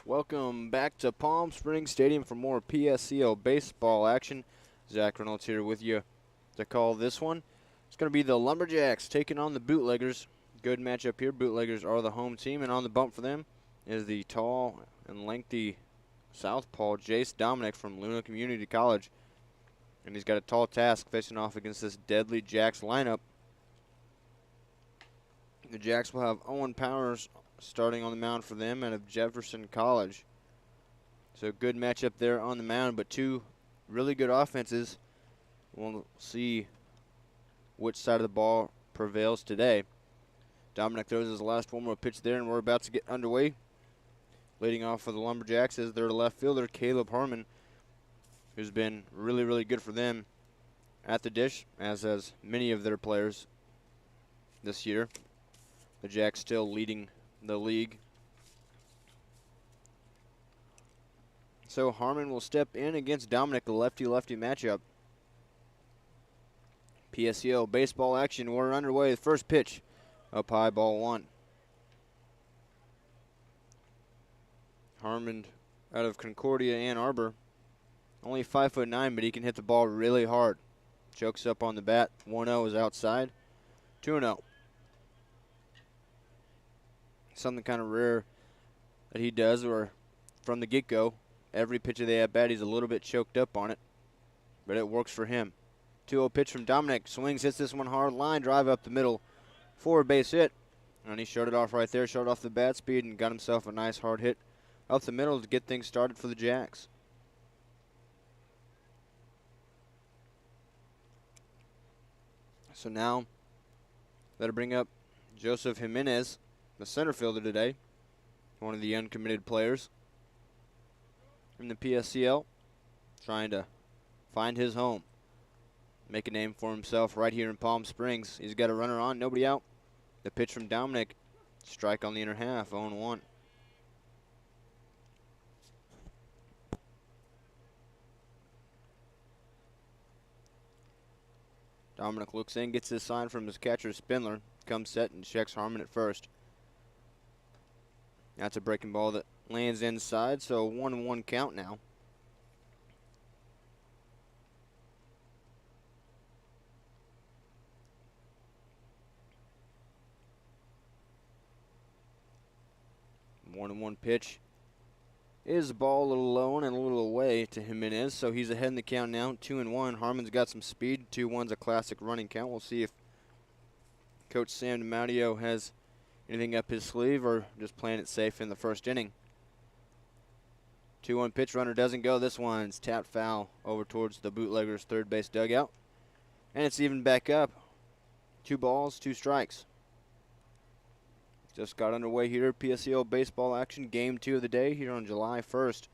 Welcome back to Palm Springs Stadium for more PSCL baseball action. Zach Reynolds here with you to call this one. It's going to be the Lumberjacks taking on the Bootleggers. Good matchup here. Bootleggers are the home team, and on the bump for them is the tall and lengthy southpaw Jace Dominic from Luna Community College. And he's got a tall task facing off against this deadly Jacks lineup. The Jacks will have Owen Powers starting on the mound for them out of Jefferson College. So good matchup there on the mound, but two really good offenses. We'll see which side of the ball prevails today. Dominic throws his last one more pitch there, and we're about to get underway. Leading off for the Lumberjacks is their left fielder, Caleb Harmon, who's been really good for them at the dish, as has many of their players this year. The Jacks still leading the league. So Harmon will step in against Dominic, the lefty-lefty matchup. PSCL baseball action, we're underway. The first pitch, up high, ball one. Harmon out of Concordia, Ann Arbor. Only 5'9", but he can hit the ball really hard. Chokes up on the bat. 1-0 is outside. 2-0. Something kind of rare that he does, or from the get-go, every pitch of the at-bat, he's a little bit choked up on it, but it works for him. 2-0 pitch from Dominic. Swings, hits this one hard. Line drive up the middle for a base hit. And he showed it off right there, showed off the bat speed, and got himself a nice hard hit up the middle to get things started for the Jacks. So now, that'll bring up Joseph Jimenez, the center fielder today, one of the uncommitted players in the PSCL, trying to find his home, make a name for himself right here in Palm Springs. He's got a runner on, nobody out. The pitch from Dominic, strike on the inner half, 0-1. Dominic looks in, gets his sign from his catcher, Spindler, comes set and checks Harmon at first. That's a breaking ball that lands inside, so 1-1 count now. One pitch is the ball a little low and a little away to Jimenez, so he's ahead in the count now, 2-1. Harmon's got some speed. 2-1's a classic running count. We'll see if Coach Sam DiMatteo has anything up his sleeve or just playing it safe in the first inning. 2-1 pitch, runner doesn't go. This one's tapped foul over towards the Bootleggers' third base dugout. And it's even back up. 2 balls, 2 strikes. Just got underway here. PSCL baseball action, game 2 of the day here on July 1st.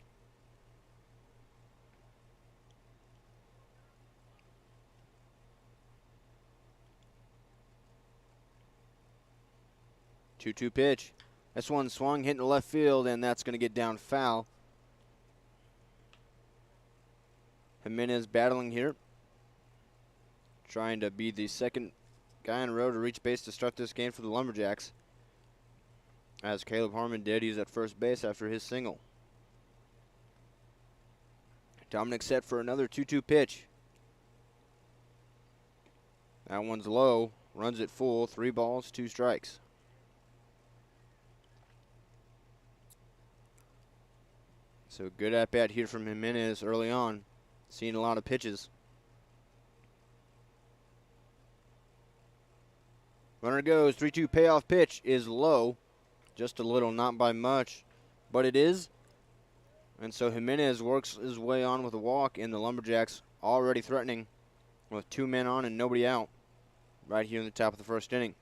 Two pitch. This one swung, hitting the left field, and that's going to get down foul. Jimenez battling here, trying to be the second guy on the road to reach base to start this game for the Lumberjacks. As Caleb Harmon did, he's at first base after his single. Dominic set for another 2-2 pitch. That one's low, runs it full, 3 balls, 2 strikes. So good at-bat here from Jimenez early on. Seeing a lot of pitches. Runner goes, 3-2 payoff pitch is low. Just a little, not by much, but it is. And so Jimenez works his way on with a walk, and the Lumberjacks already threatening with 2 men on and nobody out right here in the top of the first inning.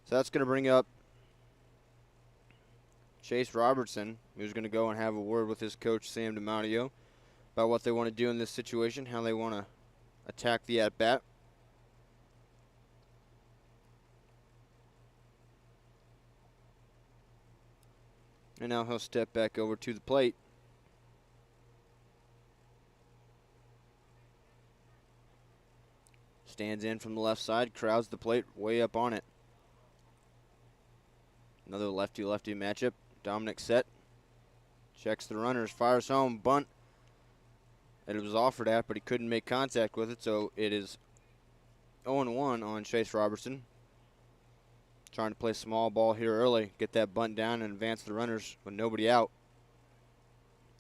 So that's going to bring up Chase Robertson, who's going to go and have a word with his coach, Sam DiMatteo, about what they want to do in this situation, how they want to attack the at-bat. And now he'll step back over to the plate. Stands in from the left side, crowds the plate way up on it. Another lefty-lefty matchup. Dominic set, Checks the runners, fires home, bunt. And it was offered at, but he couldn't make contact with it, so it is 0-1 on Chase Robertson. Trying to play small ball here early, get that bunt down and advance the runners with nobody out.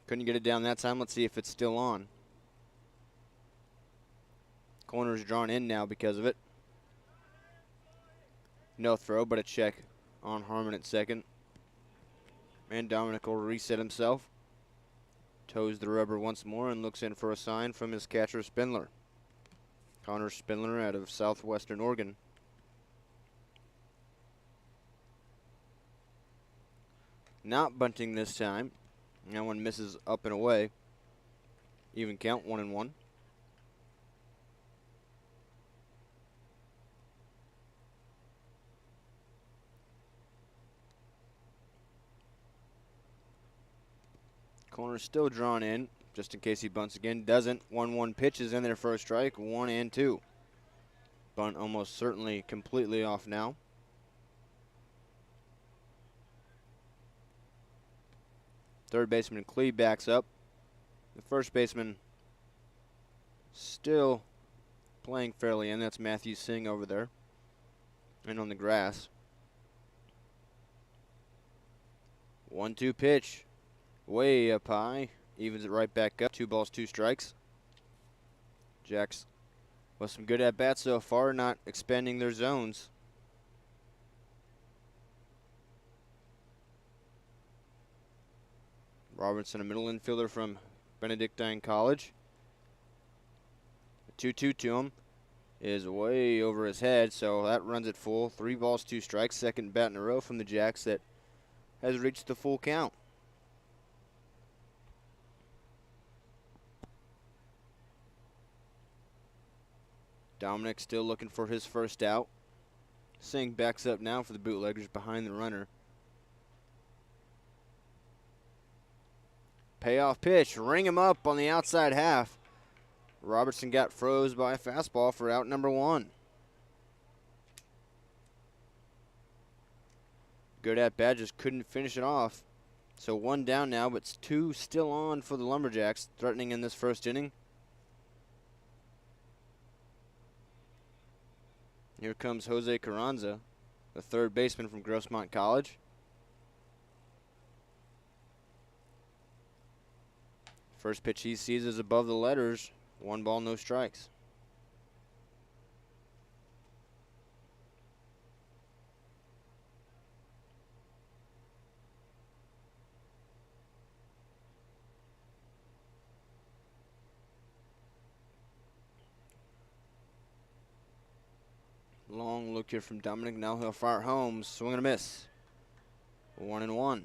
Couldn't get it down that time. Let's see if it's still on. Corner's drawn in now because of it. No throw, but a check on Harmon at second. And Dominic will reset himself. Toes the rubber once more and looks in for a sign from his catcher, Spindler. Connor Spindler out of southwestern Oregon. Not bunting this time. That one misses up and away. Even count, 1-1. Corner's still drawn in, just in case he bunts again. Doesn't. 1-1 pitches in there for a strike, 1-2. Bunt almost certainly completely off now. Third baseman Clee backs up. The first baseman still playing fairly in. That's Matthew Singh over there. And on the grass. 1-2 pitch. Way up high. Evens it right back up. 2 balls, 2 strikes. Jacks with some good at-bats so far, not expanding their zones. Robertson, a middle infielder from Benedictine College. A 2-2 to him is way over his head, so that runs it full. 3 balls, 2 strikes. Second bat in a row from the Jacks that has reached the full count. Dominic still looking for his first out. Singh backs up now for the Bootleggers behind the runner. Payoff pitch, ring him up on the outside half. Robertson got froze by a fastball for out number 1. Good at bat, just couldn't finish it off. So 1 down now, but 2 still on for the Lumberjacks, threatening in this first inning. Here comes Jose Carranza, the third baseman from Grossmont College. First pitch he sees is above the letters. 1 ball, no strikes. Long look here from Dominic. Now he'll fire home. Swing and a miss. 1-1.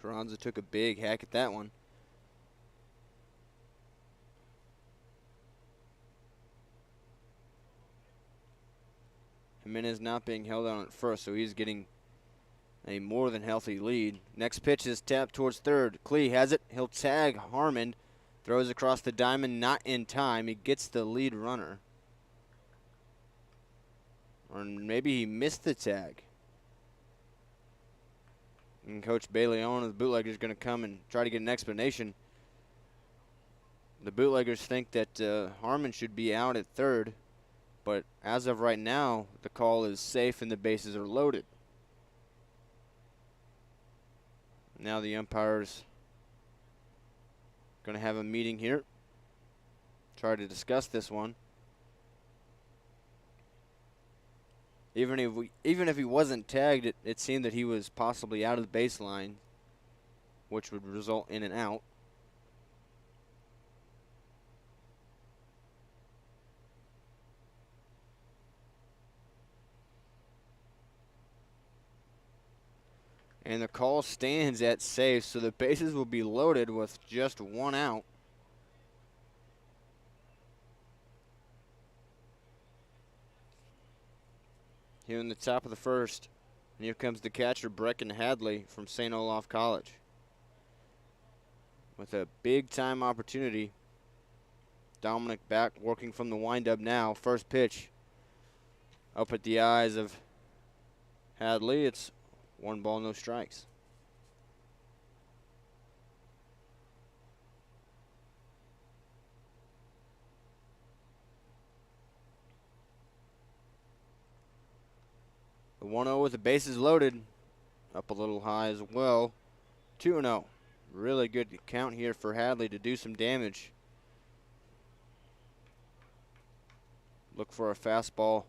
Carranza took a big hack at that one. Jimenez not being held on at first, so he's getting a more than healthy lead. Next pitch is tapped towards third. Clee has it. He'll tag Harmon. Throws across the diamond, not in time. He gets the lead runner. Or maybe he missed the tag. And Coach Bailey on of the Bootleggers is going to come and try to get an explanation. The Bootleggers think that Harmon should be out at third, but as of right now, the call is safe and the bases are loaded. Now the umpire's going to have a meeting here, try to discuss this one. Even if he wasn't tagged, it seemed that he was possibly out of the baseline, which would result in an out. And the call stands at safe, so the bases will be loaded with just 1 out. Here in the top of the first, and here comes the catcher, Brecken Hadley from St. Olaf College. With a big-time opportunity. Dominic back working from the windup now. First pitch up at the eyes of Hadley. It's 1 ball, no strikes. 1-0 with the bases loaded. Up a little high as well. 2-0. Really good count here for Hadley to do some damage. Look for a fastball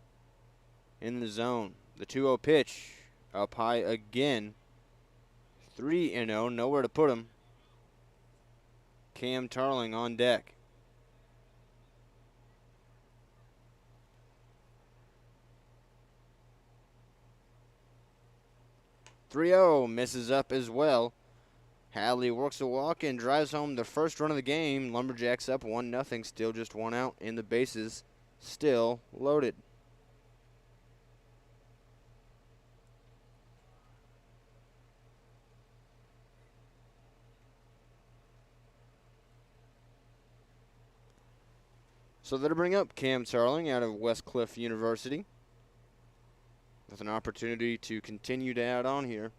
in the zone. The 2-0 pitch up high again. 3-0, nowhere to put him. Cam Tarling on deck. .3-0 misses up as well. Hadley works a walk and drives home the first run of the game. Lumberjacks up 1-0, still just one out, and the bases still loaded. So that'll bring up Cam Tarling out of Westcliff University with an opportunity to continue to add on here.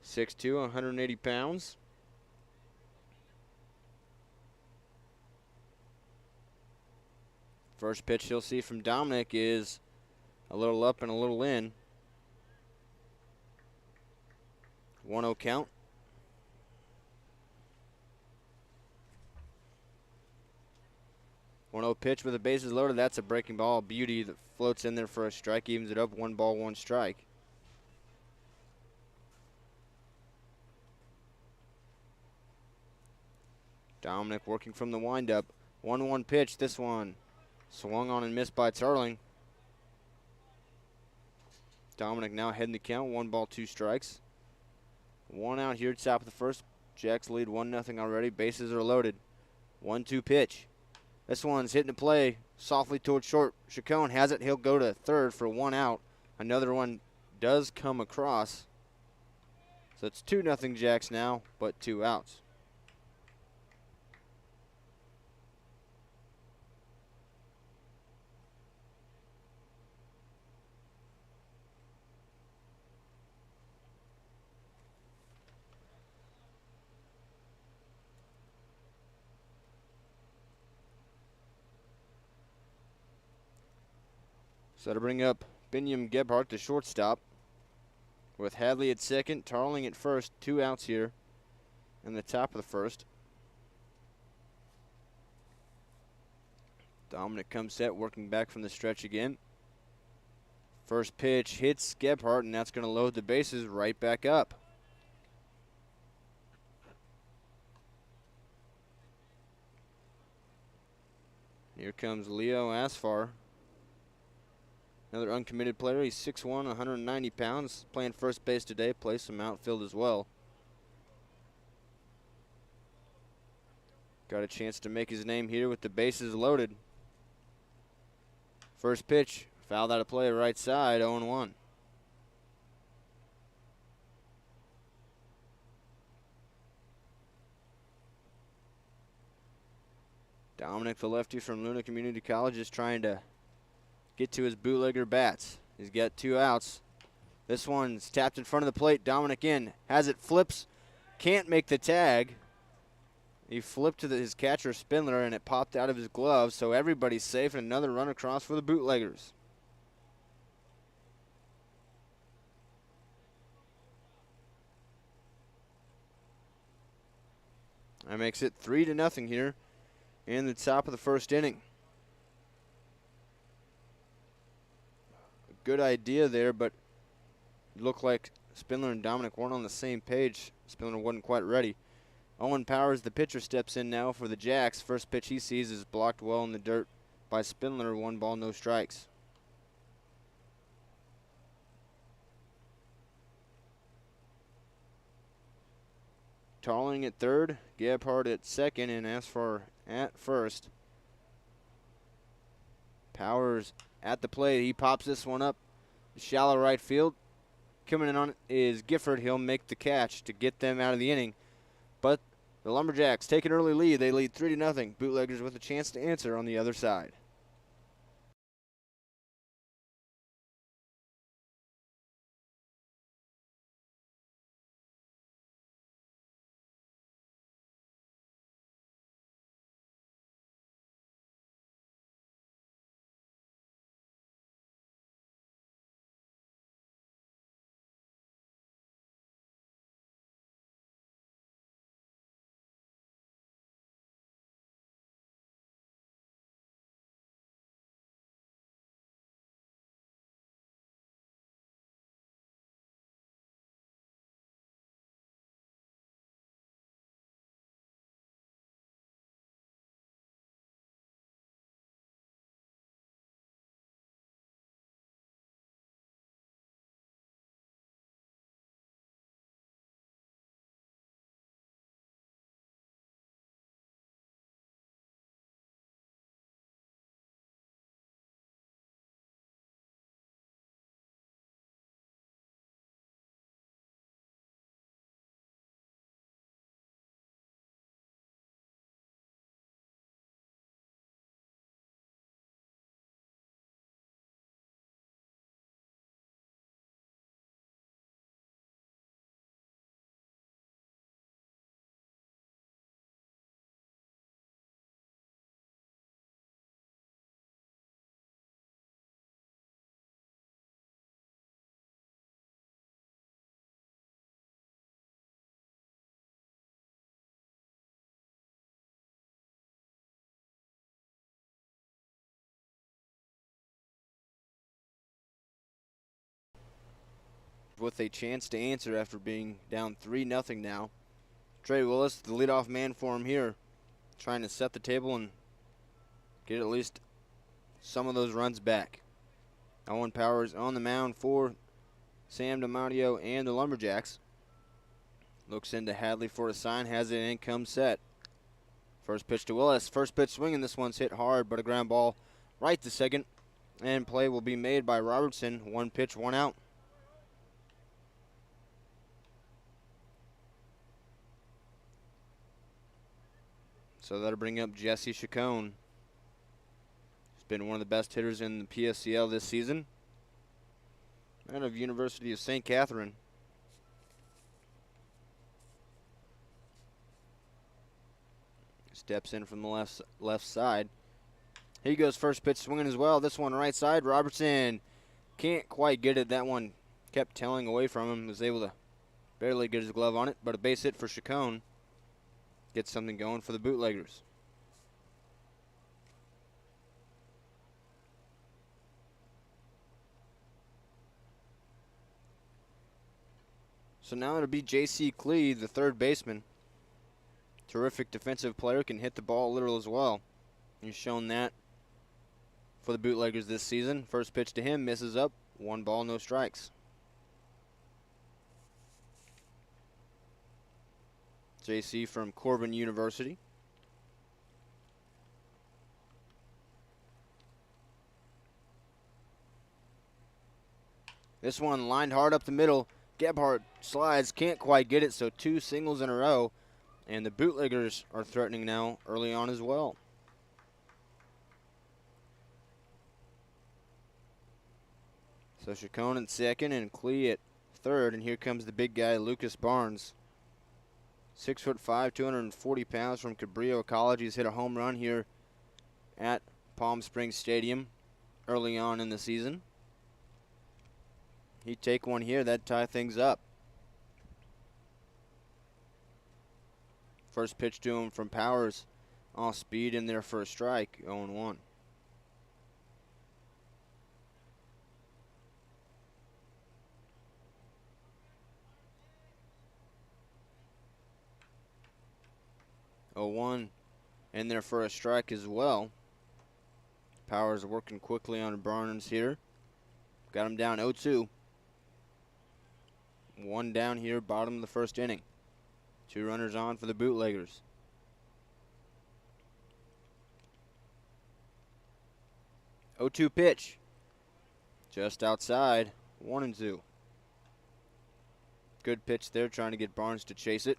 6'2", 180 pounds. First pitch you'll see from Dominic is a little up and a little in. 1-0 count. .1-0 pitch with the bases loaded. That's a breaking ball. Beauty that floats in there for a strike. Evens it up. 1 ball, 1 strike. Dominic working from the windup. 1-1 pitch. This one swung on and missed by Tarling. Dominic now heading the count. 1 ball, 2 strikes. 1 out here, top of the first. Jacks lead 1-0 already. Bases are loaded. 1-2 pitch. This one's hitting the play softly towards short. Chacon has it. He'll go to third for 1 out. Another one does come across. So it's 2-0 Jacks now, but 2 outs. So to bring up Binyam Gebhardt, the shortstop, with Hadley at second, Tarling at first. 2 outs here in the top of the first. Dominic comes set, working back from the stretch again. First pitch hits Gebhardt, and that's going to load the bases right back up. Here comes Leo Asfar. Another uncommitted player. He's 6'1", 190 pounds. Playing first base today. Plays some outfield as well. Got a chance to make his name here with the bases loaded. First pitch. Fouled out of play right side. 0-1. Dominic, the lefty from Luna Community College, is trying to get to his bootlegger bats. He's got 2 outs. This one's tapped in front of the plate. Dominic in. Has it, flips. Can't make the tag. He flipped to his catcher, Spindler, and it popped out of his glove. So everybody's safe, and another run across for the Bootleggers. That makes it 3-0 here in the top of the first inning. Good idea there, but it looked like Spindler and Dominic weren't on the same page. Spindler wasn't quite ready. Owen Powers, the pitcher, steps in now for the Jacks. First pitch he sees is blocked well in the dirt by Spindler. 1 ball, no strikes. Tarling at third, Gebhardt at second, and Asfar at first. Powers at the plate. He pops this one up. Shallow right field. Coming in on it is Gifford. He'll make the catch to get them out of the inning. But the Lumberjacks take an early lead. They lead 3-0. Bootleggers with a chance to answer on the other side. with a chance to answer after being down 3-0 now. Trey Willis, the leadoff man for him here, trying to set the table and get at least some of those runs back. Owen Powers on the mound for Sam DiMatteo and the Lumberjacks. Looks into Hadley for a sign, has it in, comes set. First pitch to Willis. First pitch swinging. This one's hit hard, but a ground ball right to second. And play will be made by Robertson. 1 pitch, 1 out. So that'll bring up Jesse Chacon. He's been one of the best hitters in the PSCL this season. Out of University of St. Catherine. Steps in from the left side. Here he goes, first pitch swinging as well. This one right side. Robertson can't quite get it. That one kept tailing away from him. Was able to barely get his glove on it, but a base hit for Chacon. Gets something going for the Bootleggers. So now it'll be J.C. Clee, the third baseman. Terrific defensive player, can hit the ball literal as well. He's shown that for the Bootleggers this season. First pitch to him, misses up. 1 ball, no strikes. JC from Corbin University. This one lined hard up the middle. Gebhardt slides, can't quite get it, so 2 singles in a row. And the Bootleggers are threatening now early on as well. So Chacon at second and Clee at third. And here comes the big guy, Lucas Barnes. 6'5", 240 pounds from Cabrillo College. He's hit a home run here at Palm Springs Stadium early on in the season. He'd take one here, that'd tie things up. First pitch to him from Powers. Off speed in there for a strike. 0-1. In there for a strike as well. Powers working quickly on Barnes here. Got him down 0-2. 1 down here, bottom of the first inning. 2 runners on for the Bootleggers. Oh, 2 pitch. Just outside. 1-2. Good pitch there, trying to get Barnes to chase it.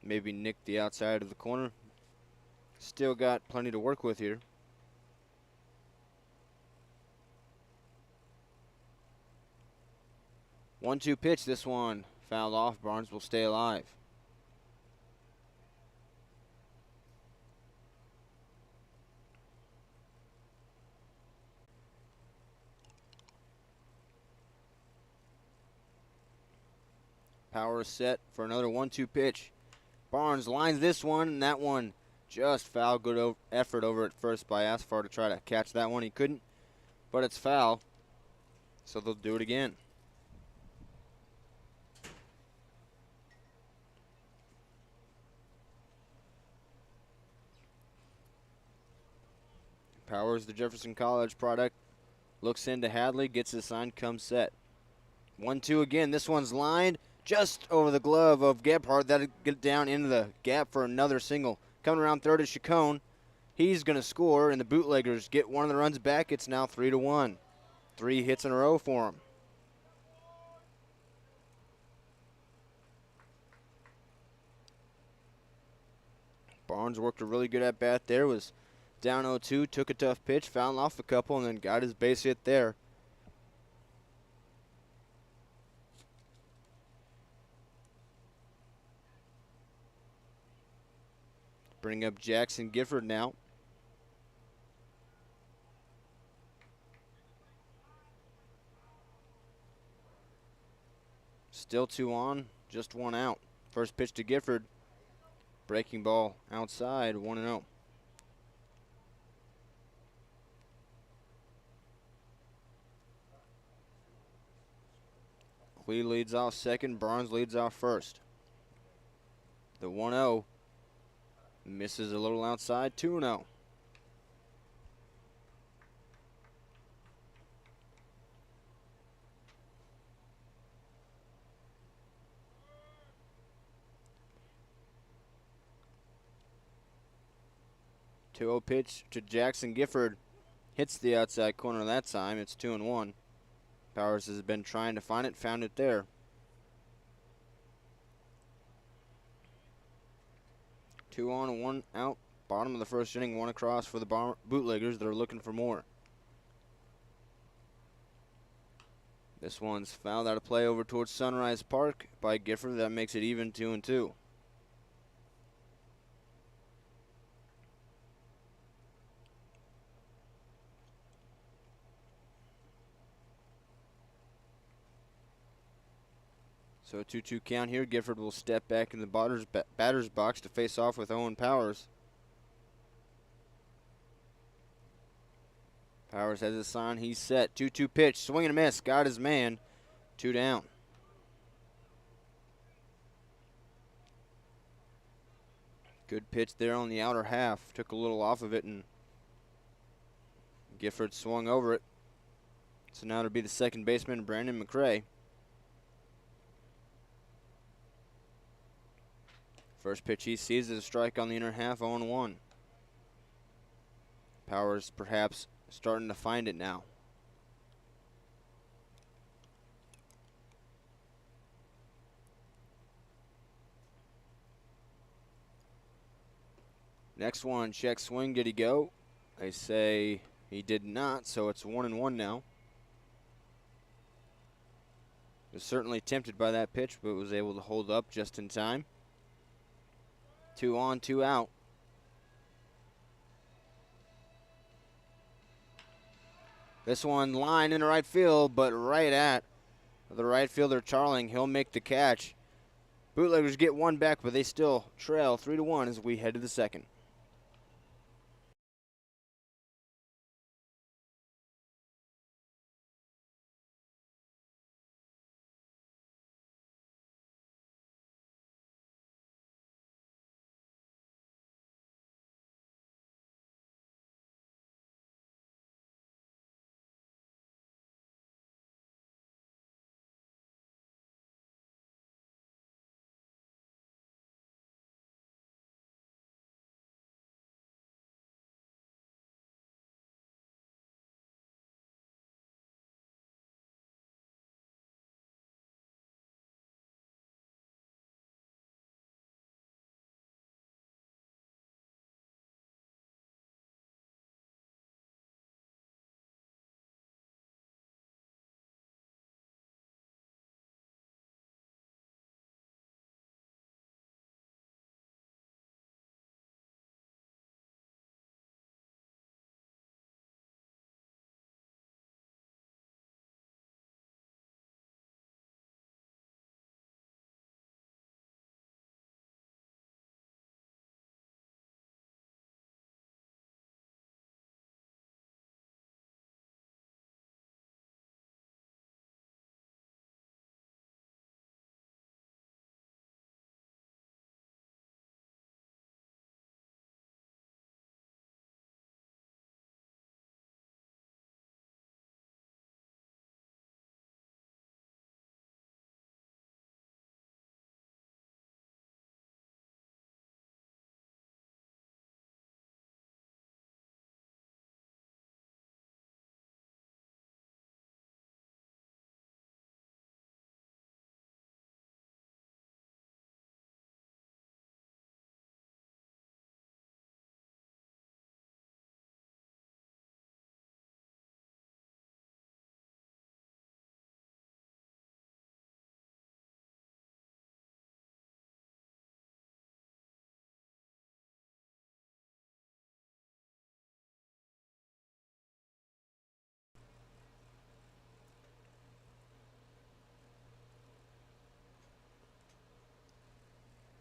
Maybe nick the outside of the corner. Still got plenty to work with here. 1-2 pitch. This one fouled off. Barnes will stay alive. Power set for another 1-2 pitch. Barnes lines this one, and that one just foul. Good effort over at first by Asfar to try to catch that one. He couldn't, but it's foul, so they'll do it again. Powers, the Jefferson College product, looks into Hadley, gets his sign, comes set. 1-2 again. This one's lined just over the glove of Gebhardt. That'll get down into the gap for another single. Coming around third is Chacon. He's going to score, and the Bootleggers get one of the runs back. It's now 3-1. 3 hits in a row for him. Barnes worked a really good at-bat there. Was down 0-2, took a tough pitch, fouled off a couple, and then got his base hit there. Bring up Jackson Gifford now. Still 2 on, just 1 out. First pitch to Gifford. Breaking ball outside, 1-0. Clee leads off second. Barnes leads off first. The 1-0 misses a little outside. 2-0. Pitch to Jackson Gifford. Hits the outside corner that time. It's 2-1. Powers has been trying to find it, found it there. 2 on, 1 out. Bottom of the first inning, 1 across for the Bootleggers. They're looking for more. This one's fouled out of play over towards Sunrise Park by Gifford. That makes it even 2-2. So a 2-2 count here. Gifford will step back in the batter's box to face off with Owen Powers. Powers has a sign. He's set. 2-2 pitch. Swing and a miss. Got his man. 2 down. Good pitch there on the outer half. Took a little off of it, and Gifford swung over it. So now it'll be the second baseman, Brandon McCray. First pitch he sees is a strike on the inner half, 0-1. Powers perhaps starting to find it now. Next one, check swing, did he go? They say he did not, so it's 1-1 now. Was certainly tempted by that pitch, but was able to hold up just in time. 2 on, 2 out. This one line into right field, but right at the right fielder, Charling. He'll make the catch. Bootleggers get 1 back, but they still trail 3-1 as we head to the second.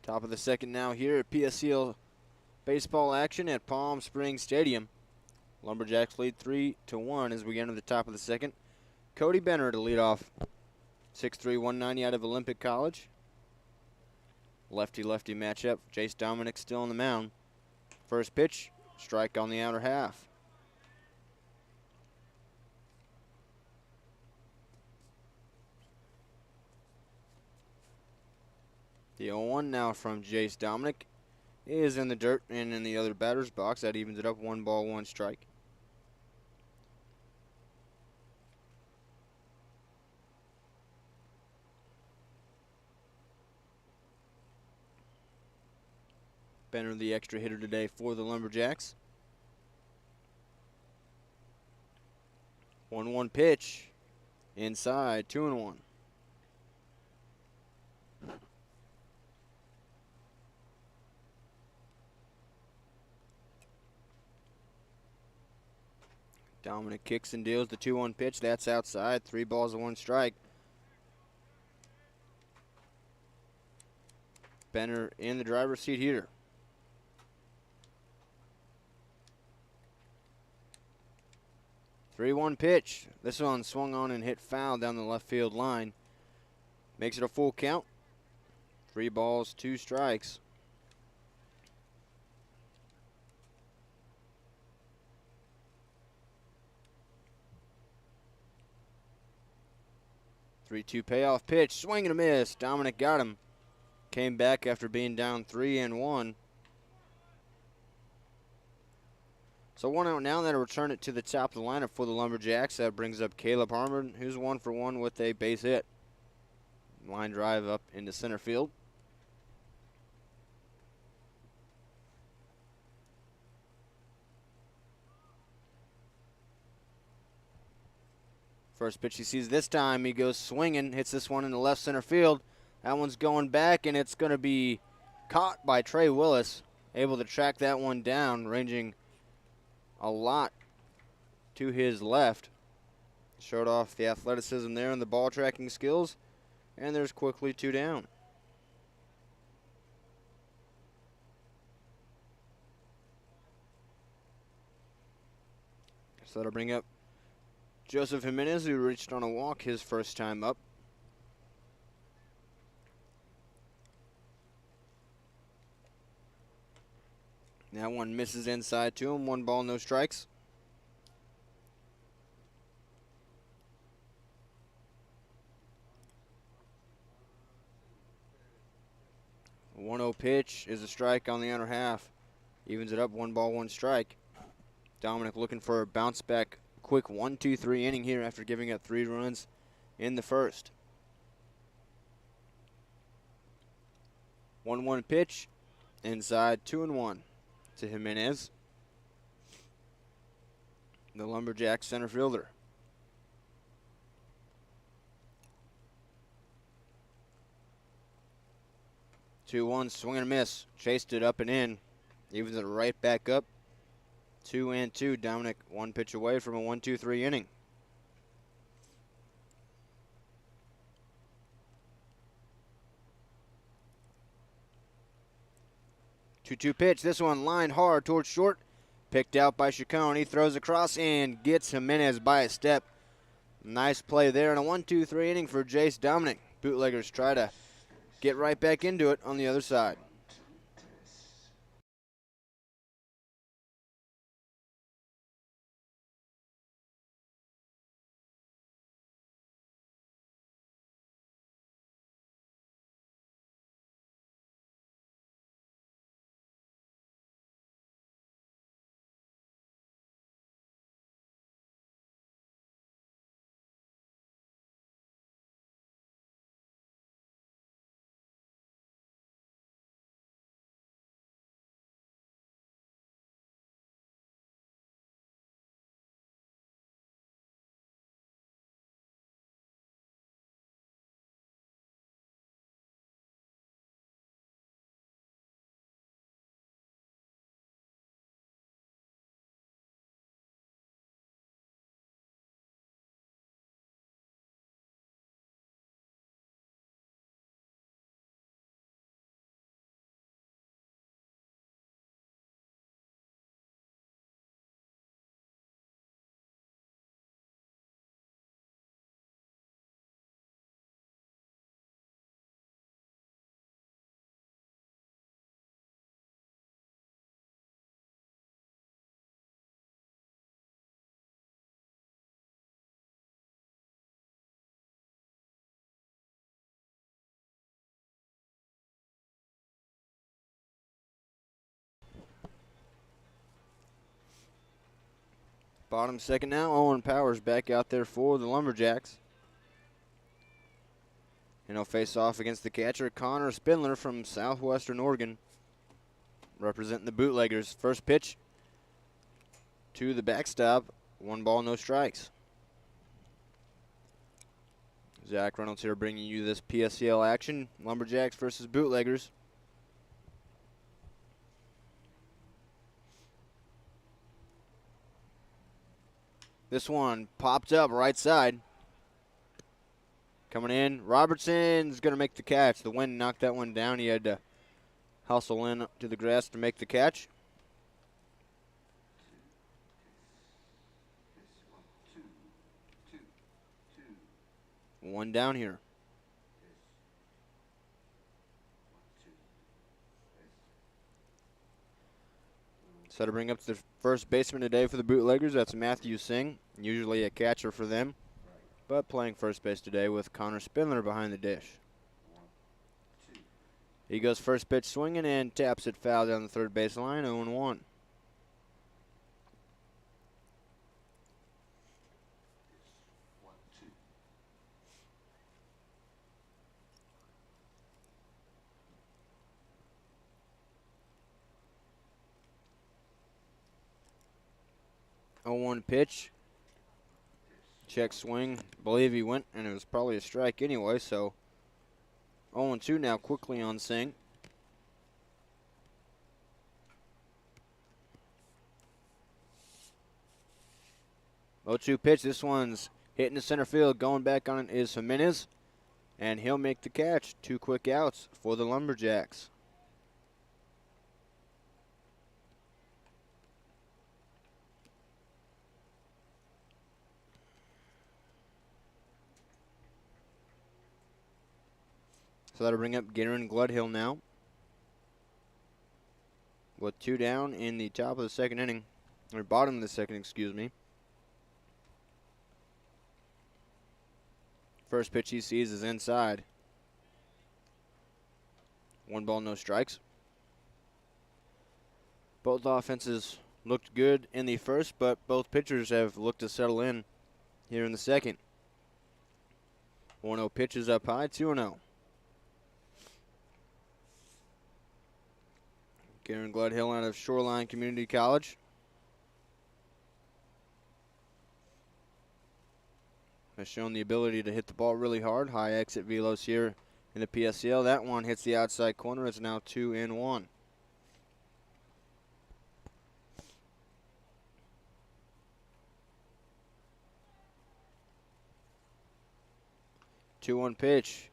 Top of the second now here at PSCL baseball action at Palm Springs Stadium. Lumberjacks lead 3-1 as we enter the top of the second. Cody Benner to lead off. 6'3", 190 out of Olympic College. Lefty-lefty matchup. Jace Dominic still on the mound. First pitch, strike on the outer half. The 0-1 now from Jace Dominic is in the dirt and in the other batter's box. That evens it up, 1 ball, 1 strike. Benner, the extra hitter today for the Lumberjacks. 1-1 pitch. Inside, 2-1. Dominic kicks and deals the 2-1 pitch. That's outside. 3 balls and 1 strike. Benner in the driver's seat here. Three-one pitch. This one swung on and hit foul down the left field line. Makes it a full count. 3 balls, 2 strikes. Three-two payoff pitch. Swing and a miss. Dominic got him. Came back after being down 3-1. So 1 out now. That'll return it to the top of the lineup for the Lumberjacks. That brings up Caleb Harmon, who's 1 for 1 with a base hit. Line drive up into center field. First pitch he sees this time, he goes swinging, hits this one in the left center field. That one's going back, and it's going to be caught by Trey Willis. Able to track that one down, ranging a lot to his left. Showed off the athleticism there and the ball tracking skills, and there's quickly 2 down. So that'll bring up Joseph Jimenez, who reached on a walk his first time up. That one misses inside to him. 1 ball, no strikes. 1-0 pitch is a strike on the outer half. Evens it up, 1 ball, 1 strike. Dominic looking for a bounce back, quick 1-2-3 inning here after giving up 3 runs in the first. 1-1 pitch, inside, 2-1 to Jimenez, the Lumberjacks center fielder. 2-1, swing and a miss. Chased it up and in. Evens it right back up. 2-2. Dominic 1 pitch away from a 1-2-3 inning. 2-2 pitch. This one lined hard towards short. Picked out by Chacon. He throws across and gets Jimenez by a step. Nice play there in a 1-2-3 inning for Jace Dominic. Bootleggers try to get right back into it on the other side. Bottom second now. Owen Powers back out there for the Lumberjacks. And he'll face off against the catcher, Connor Spindler from Southwestern Oregon, representing the Bootleggers. First pitch to the backstop. 1 ball, no strikes. Zach Reynolds here bringing you this PSCL action. Lumberjacks versus Bootleggers. This one popped up right side. Coming in, Robertson's going to make the catch. The wind knocked that one down. He had to hustle in to the grass to make the catch. One down here. So to bring up the first baseman today for the Bootleggers, that's Matthew Singh, usually a catcher for them, but playing first base today with Connor Spindler behind the dish. He goes first pitch swinging and taps it foul down the third baseline, 0-1. One pitch. Check swing. Believe he went, and it was probably a strike anyway, so 0-2 now quickly on Singh. 0-2 pitch. This one's hitting the center field. Going back on it is Jimenez, and he'll make the catch. 2 quick outs for the Lumberjacks. So that'll bring up Garen Gledhill now, with 2 down in the top of the second inning, or bottom of the second, excuse me. First pitch he sees is inside. 1 ball, no strikes. Both offenses looked good in the first, but both pitchers have looked to settle in here in the second. 1-0 pitches up high, 2-0. Garen Gledhill out of Shoreline Community College. Has shown the ability to hit the ball really hard. High exit velos here in the PSCL. That one hits the outside corner. It's now 2-1. Two-one pitch.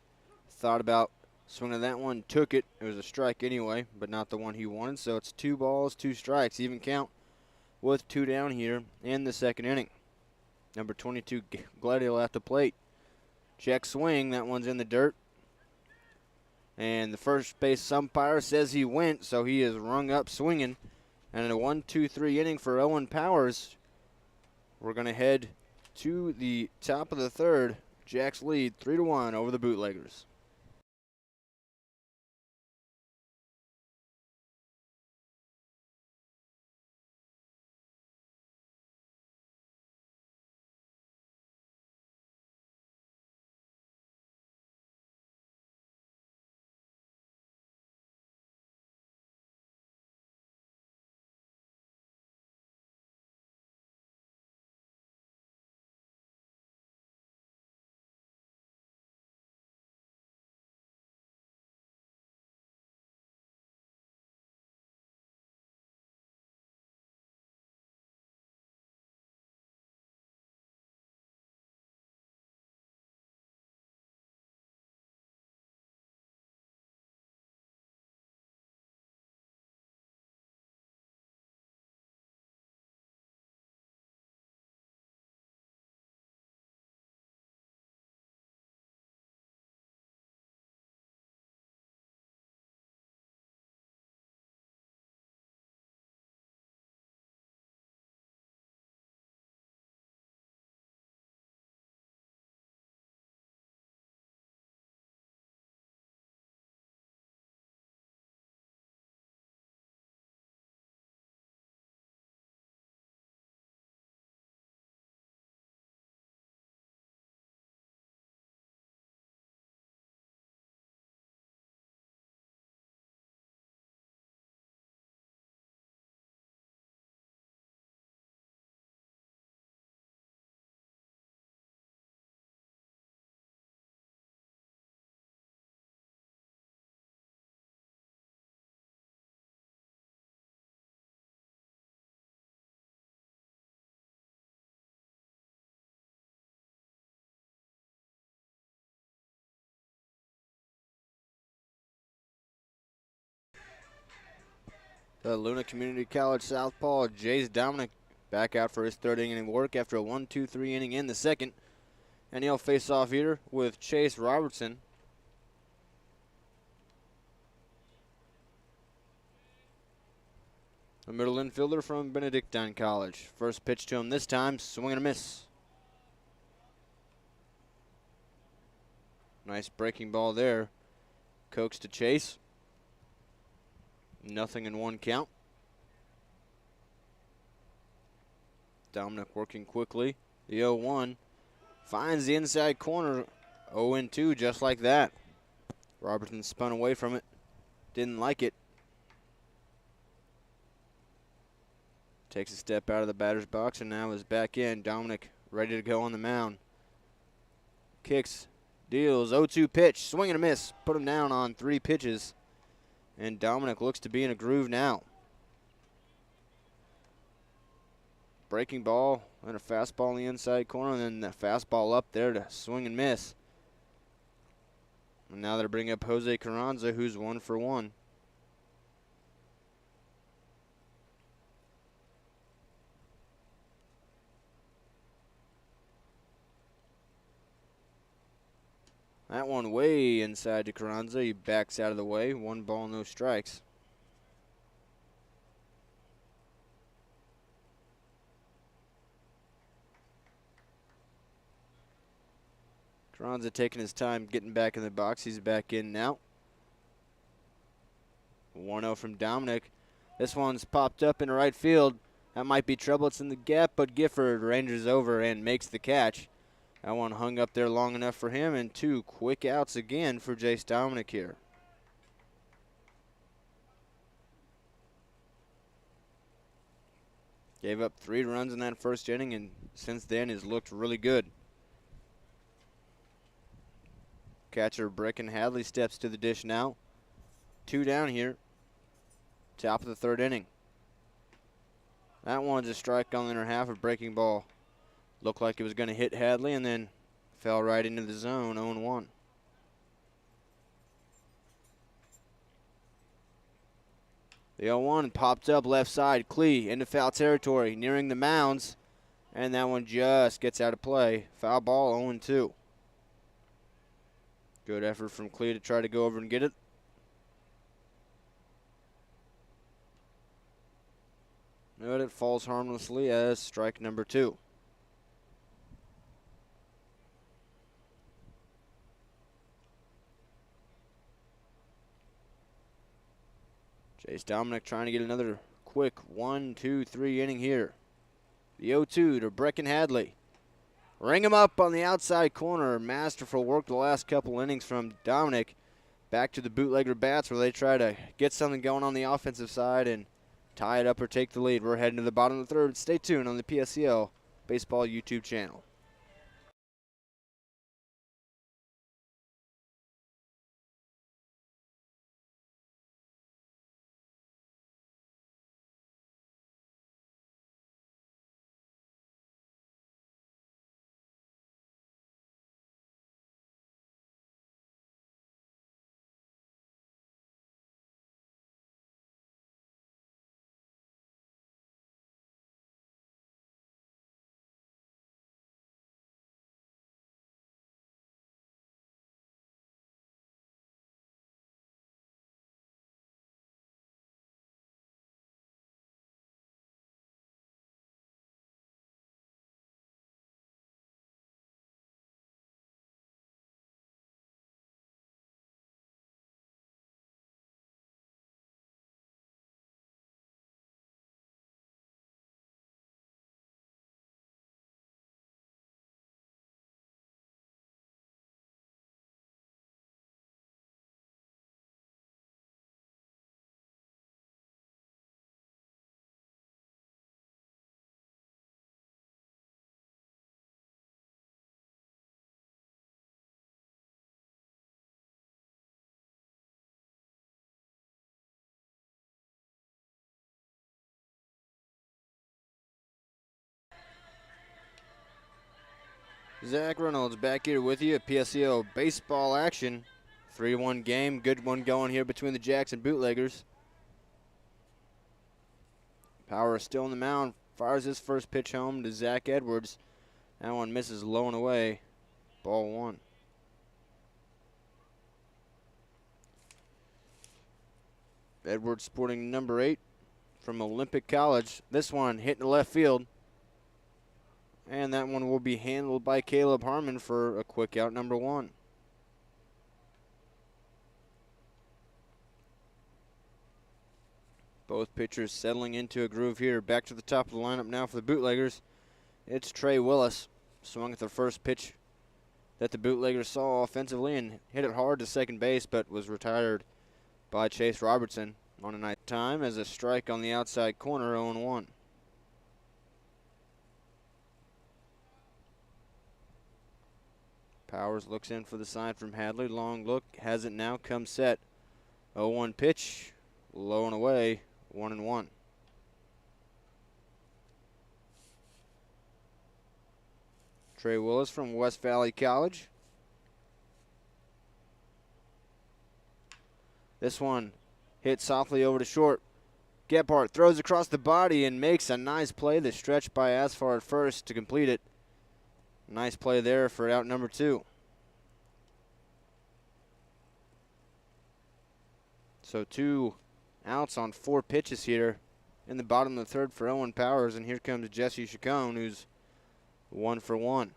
Thought about swinging that one, took it. It was a strike anyway, but not the one he wanted. So it's 2 balls, 2 strikes. Even count with 2 down here in the second inning. Number 22, Gledhill at the plate. Check swing. That one's in the dirt. And the first base umpire says he went, so he is rung up swinging. And in a 1-2-3 inning for Owen Powers, we're going to head to the top of the third. Jacks lead 3-1 over the Bootleggers. The Luna Community College southpaw Jace Dominic back out for his third inning work after a 1-2-3 inning in the second. And he'll face off here with Chase Robertson. A middle infielder from Benedictine College. First pitch to him this time, swing and a miss. Nice breaking ball there. Coax to Chase. Nothing in one count. Dominic working quickly. The 0-1 finds the inside corner. 0-2 just like that. Robertson spun away from it. Didn't like it. Takes a step out of the batter's box and now is back in. Dominic ready to go on the mound. Kicks, deals, 0-2 pitch, swing and a miss. Put him down on 3 pitches. And Dominic looks to be in a groove now. Breaking ball and a fastball in the inside corner, and then the fastball up there to swing and miss. And now they're bringing up Jose Carranza, who's 1 for 1. That one way inside to Carranza. He backs out of the way. 1 ball, no strikes. Carranza taking his time getting back in the box. He's back in now. 1-0 from Dominic. This one's popped up in right field. That might be trouble. It's in the gap, but Gifford ranges over and makes the catch. That one hung up there long enough for him, and 2 quick outs again for Jace Dominic here. Gave up 3 runs in that first inning, and since then has looked really good. Catcher Brecken Hadley steps to the dish now. 2 down here. Top of the 3rd inning. That one's a strike on the inner half, of breaking ball. Looked like it was going to hit Hadley and then fell right into the zone, 0-1. The 0-1 popped up left side. Klee into foul territory, nearing the mounds. And that one just gets out of play. Foul ball, 0-2. Good effort from Klee to try to go over and get it. But it falls harmlessly as strike number 2. Jace Dominic trying to get another quick 1-2-3 inning here. The 0-2 to Brecken Hadley. Ring him up on the outside corner. Masterful work the last couple innings from Dominic. Back to the bootlegger bats where they try to get something going on the offensive side and tie it up or take the lead. We're heading to the bottom of the 3rd. Stay tuned on the PSCL Baseball YouTube channel. Zach Reynolds back here with you at PSCL baseball action. 3-1 game, good one going here between the Jacks and Bootleggers. Power is still on the mound. Fires his first pitch home to Zach Edwards. That one misses low and away. Ball 1. Edwards sporting number 8 from Olympic College. This one hit in the left field. And that one will be handled by Caleb Harmon for a quick out, number 1. Both pitchers settling into a groove here. Back to the top of the lineup now for the Bootleggers. It's Trey Willis. Swung at the first pitch that the Bootleggers saw offensively and hit it hard to second base, but was retired by Chase Robertson on a night time as a strike on the outside corner, 0-1. Powers looks in for the sign from Hadley. Long look, has it now, comes set. 0-1 pitch, low and away, 1-1. Trey Willis from West Valley College. This one hit softly over to short. Gephardt throws across the body and makes a nice play. The stretch by Asfar at first to complete it. Nice play there for out number 2. So 2 outs on 4 pitches here in the bottom of the third for Owen Powers. And here comes Jesse Chacon, who's 1 for 1.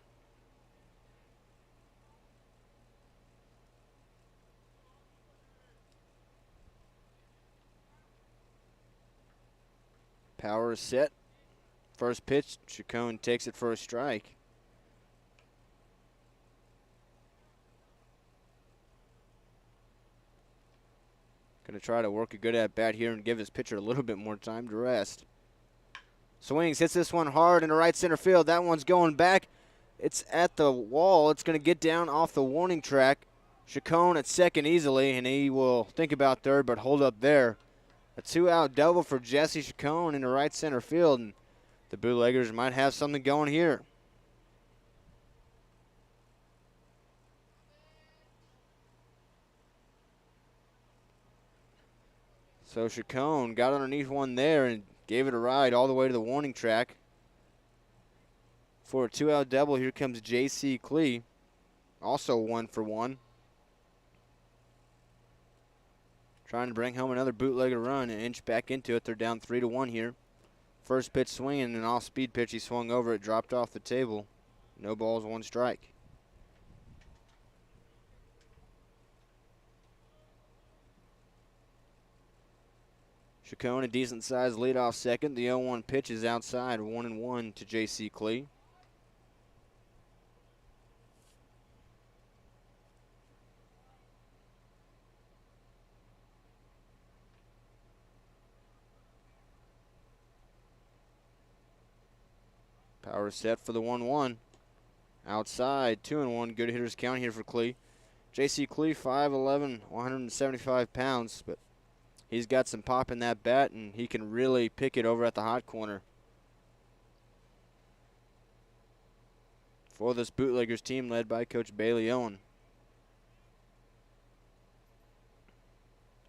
Powers set. First pitch, Chacon takes it for a strike. Going to try to work a good at-bat here and give his pitcher a little bit more time to rest. Swings, hits this one hard into right center field. That one's going back. It's at the wall. It's going to get down off the warning track. Chacon at second easily, and he will think about third, but hold up there. A 2-out double for Jesse Chacon into right center field, and the Bootleggers might have something going here. So Chacon got underneath one there and gave it a ride all the way to the warning track. For a 2-out double, here comes J.C. Klee, also 1 for 1. Trying to bring home another Bootlegger run and inch back into it. They're down 3-1 here. First pitch swinging, an off-speed pitch. He swung over it, dropped off the table. No balls, 1 strike. Chacon, a decent-sized leadoff second. The 0-1 pitch is outside, 1-1 to J.C. Klee. Power set for the 1-1. Outside, 2-1. Good hitters count here for Klee. J.C. Klee, 5'11", 175 pounds, but he's got some pop in that bat, and he can really pick it over at the hot corner. For this Bootleggers team led by Coach Bailey Owen.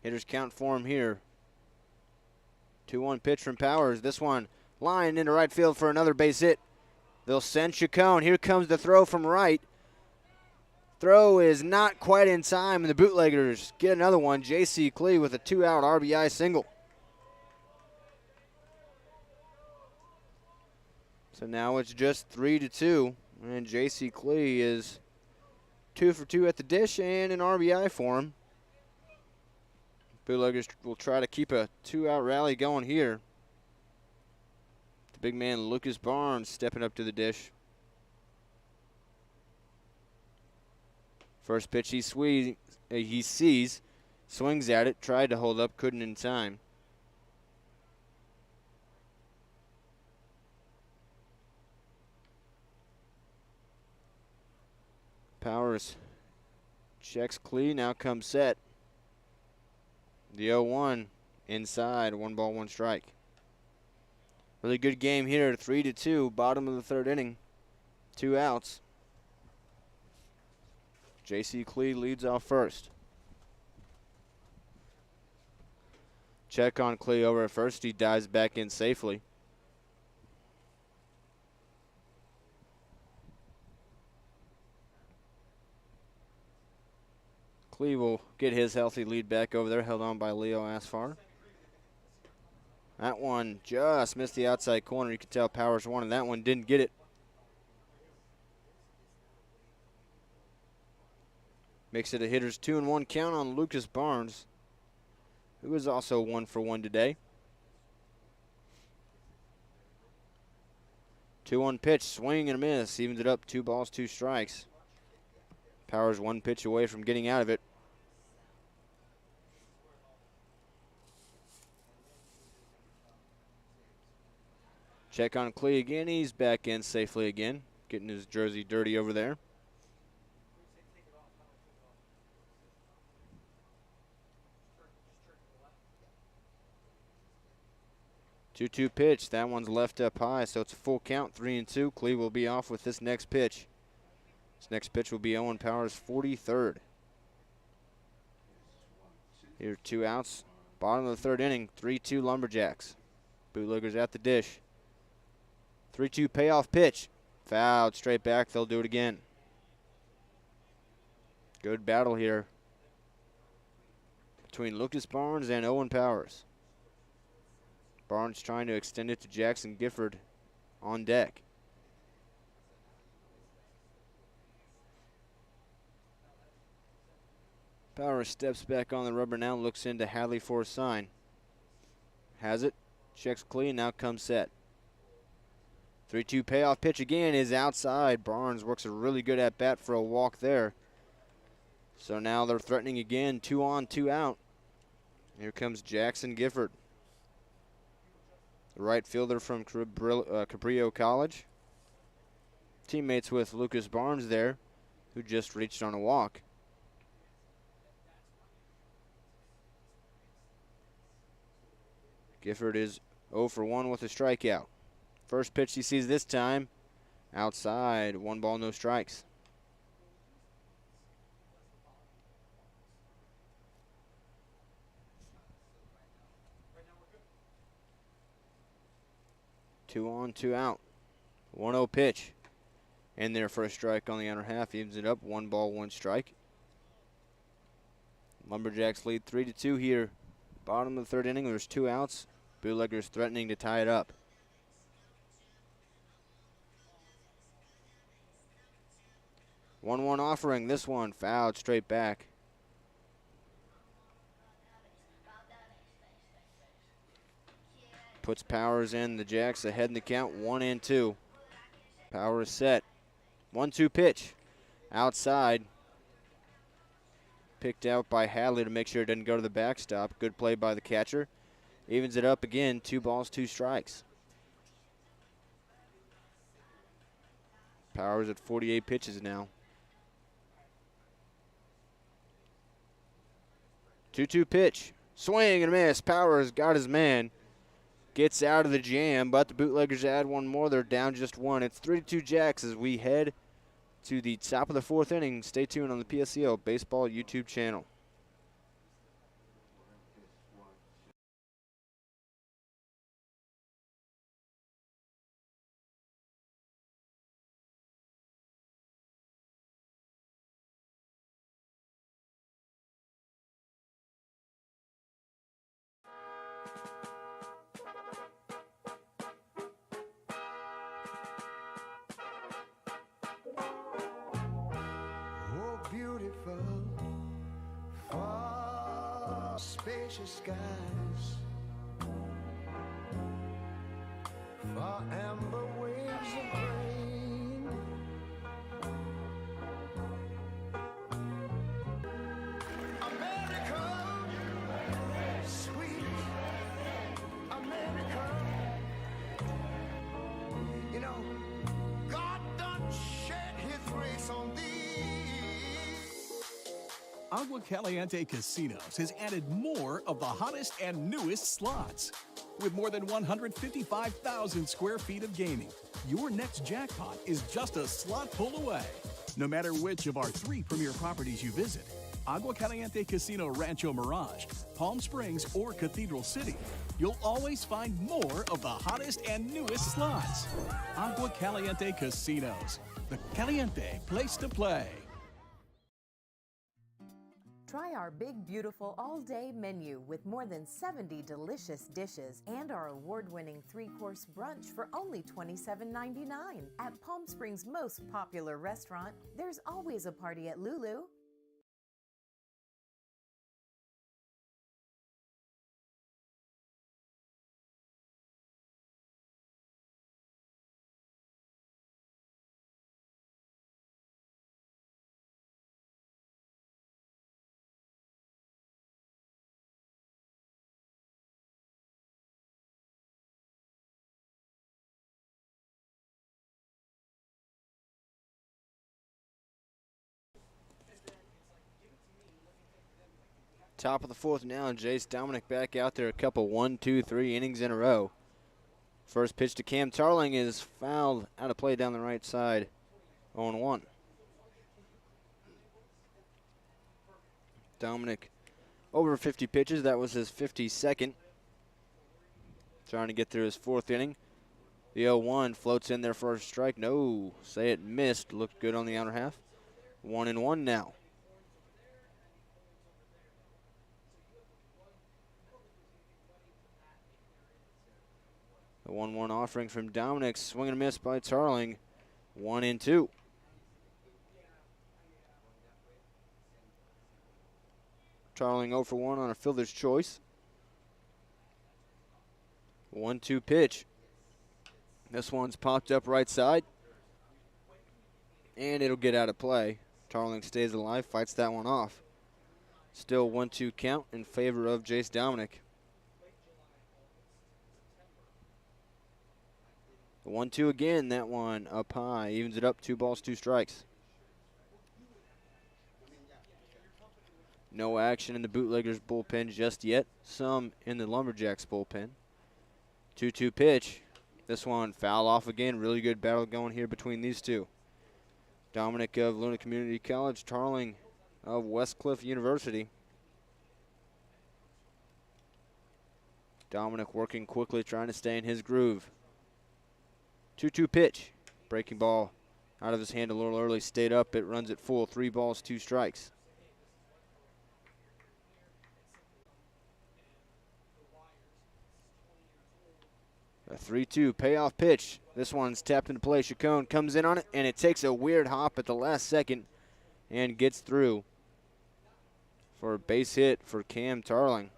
Hitters count for him here. 2-1 pitch from Powers. This one line into right field for another base hit. They'll send Chacon. Here comes the throw from right. Throw is not quite in time, and the Bootleggers get another one. J.C. Klee with a 2-out RBI single. So now it's just 3-2, and J.C. Klee is 2 for 2 at the dish and an RBI for him. Bootleggers will try to keep a 2-out rally going here. The big man Lucas Barnes stepping up to the dish. First pitch he sees, swings at it, tried to hold up, couldn't in time. Powers checks Klee, now comes set. The 0-1 inside, 1 ball, 1 strike. Really good game here, 3-2, bottom of the third inning, 2 outs. J.C. Klee leads off first. Check on Klee over at first. He dives back in safely. Klee will get his healthy lead back over there, held on by Leo Asfar. That one just missed the outside corner. You can tell Powers wanted that one, didn't get it. Makes it a hitter's 2-1 count on Lucas Barnes, who is also 1 for 1 today. 2-1 pitch, swing and a miss, evens it up, 2 balls, 2 strikes. Powers 1 pitch away from getting out of it. Check on Klee again. He's back in safely again, getting his jersey dirty over there. Two-two pitch. That one's left up high, so it's a full count, 3-2. Klee will be off with this next pitch. This next pitch will be Owen Powers' 43rd. Here, 2 outs. Bottom of the 3rd inning, 3-2 Lumberjacks. Bootleggers at the dish. 3-2 payoff pitch. Fouled straight back. They'll do it again. Good battle here between Lucas Barnes and Owen Powers. Barnes trying to extend it to Jackson Gifford on deck. Powers steps back on the rubber now, looks into Hadley for a sign. Has it. Checks Klee, now comes set. 3-2 payoff pitch again is outside. Barnes works a really good at bat for a walk there. So now they're threatening again, 2 on, 2 out. Here comes Jackson Gifford, the right fielder from Cabrillo College. Teammates with Lucas Barnes there, who just reached on a walk. Gifford is 0 for 1 with a strikeout. First pitch he sees this time, outside, 1 ball, no strikes. Two on, 2 out. 1-0 pitch. In there for a strike on the outer half, evens it up, 1 ball, 1 strike. Lumberjacks lead 3-2 here. Bottom of the 3rd inning, there's 2 outs. Bootleggers threatening to tie it up. One offering, this one fouled straight back. Puts Powers in, the Jacks ahead in the count, 1-2. Powers set. 1-2 pitch. Outside. Picked out by Hadley to make sure it didn't go to the backstop. Good play by the catcher. Evens it up again, 2 balls, 2 strikes. Powers at 48 pitches now. 2-2 pitch. Swing and a miss. Powers got his man. Gets out of the jam, but the Bootleggers add 1 more. They're down just 1. It's 3-2 Jacks as we head to the top of the 4th inning. Stay tuned on the PSCL Baseball YouTube channel. Beautiful, far spacious skies, far amber waves of grain, America, sweet America. You know, God done shed his grace on thee. Agua Caliente Casinos has added more of the hottest and newest slots. With more than 155,000 square feet of gaming, your next jackpot is just a slot pull away. No matter which of our 3 premier properties you visit, Agua Caliente Casino Rancho Mirage, Palm Springs, or Cathedral City, you'll always find more of the hottest and newest slots. Agua Caliente Casinos, the caliente place to play. Try our big, beautiful all-day menu with more than 70 delicious dishes and our award-winning 3-course brunch for only $27.99. At Palm Springs' most popular restaurant, there's always a party at Lulu. Top of the fourth now, and Jace Dominic back out there a couple 1, 2, 3 innings in a row. First pitch to Cam Tarling is fouled out of play down the right side, 0-1. Dominic over 50 pitches. That was his 52nd. Trying to get through his fourth inning. The 0-1 floats in there for a strike. No, say it missed. Looked good on the outer half. 1-1 now. The 1-1 offering from Dominic. Swing and a miss by Tarling. 1-2. Tarling 0 for 1 on a fielder's choice. 1-2 pitch. This one's popped up right side. And it'll get out of play. Tarling stays alive, fights that one off. Still 1-2 count in favor of Jace Dominic. The 1-2 again, that one up high. Evens it up, 2 balls, 2 strikes. No action in the Bootleggers bullpen just yet. Some in the Lumberjacks bullpen. 2-2 pitch. This one foul off again. Really good battle going here between these two. Dominic of Luna Community College, Tarling of Westcliff University. Dominic working quickly, trying to stay in his groove. 2-2 pitch. Breaking ball out of his hand a little early. Stayed up. It runs it full. 3 balls, 2 strikes. A 3-2 payoff pitch. This one's tapped into play. Chacon comes in on it, and it takes a weird hop at the last second and gets through for a base hit for Cam Tarling.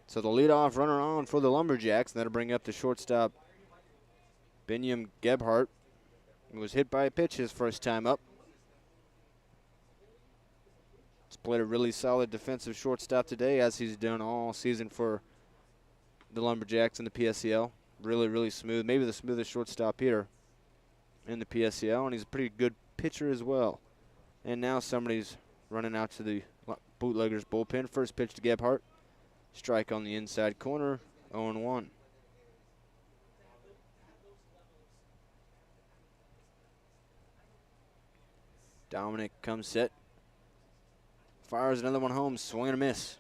So the leadoff runner on for the Lumberjacks. That'll bring up the shortstop, Binyam Gebhardt, who was hit by a pitch his first time up. He's played a really solid defensive shortstop today, as he's done all season for the Lumberjacks in the PSCL. Really, really smooth. Maybe the smoothest shortstop here in the PSCL, and he's a pretty good pitcher as well. And now somebody's running out to the Bootleggers bullpen. First pitch to Gebhardt. Strike on the inside corner, 0-1. Dominic comes set. Fires another one home, swing and a miss.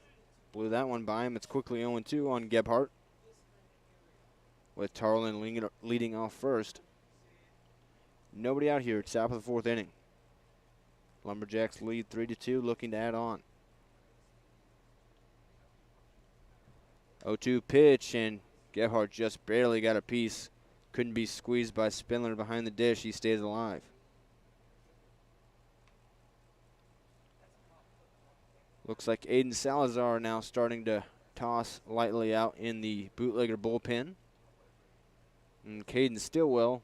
Blew that one by him. It's quickly 0-2 on Gebhardt, with Tarling leading off first. Nobody out here. Top of the fourth inning. Lumberjacks lead 3-2, looking to add on. 0-2 pitch, and Gebhardt just barely got a piece. Couldn't be squeezed by Spindler behind the dish. He stays alive. Looks like Aiden Salazar now starting to toss lightly out in the Bootlegger bullpen. And Caden Stillwell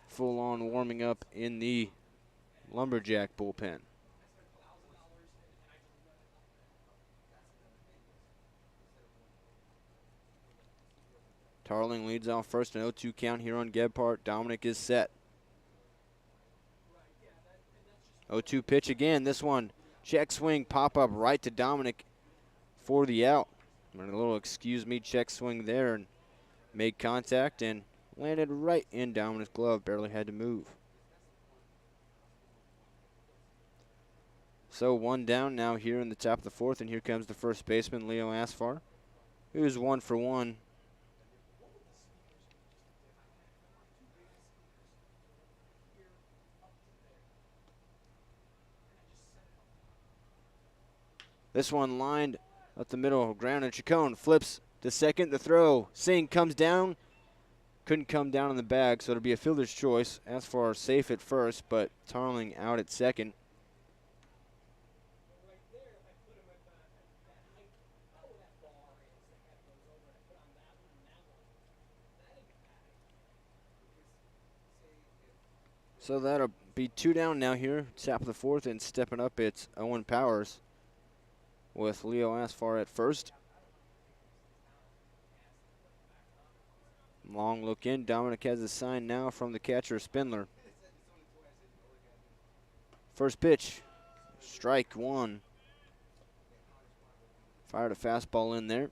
full on warming up in the Lumberjack bullpen. Tarling leads off first, an 0-2 count here on Gebhardt. Dominic is set. 0-2 pitch again. This one, check swing, pop up right to Dominic for the out. And a little excuse me check swing there, and made contact and landed right in Dominic's glove. Barely had to move. So 1 down now here in the top of the 4th, and here comes the first baseman, Leo Asfar, who's 1 for 1. This one lined up the middle, ground, and Chacon flips to second. The throw, Singh comes down. Couldn't come down on the bag, so it'll be a fielder's choice. Asfar safe at first, but Tarling out at second. So that'll be 2 down now here, top of the 4th, and stepping up it's Owen Powers with Leo Asfar at first. Long look in. Dominic has a sign now from the catcher, Spindler. First pitch, strike 1. Fired a fastball in there.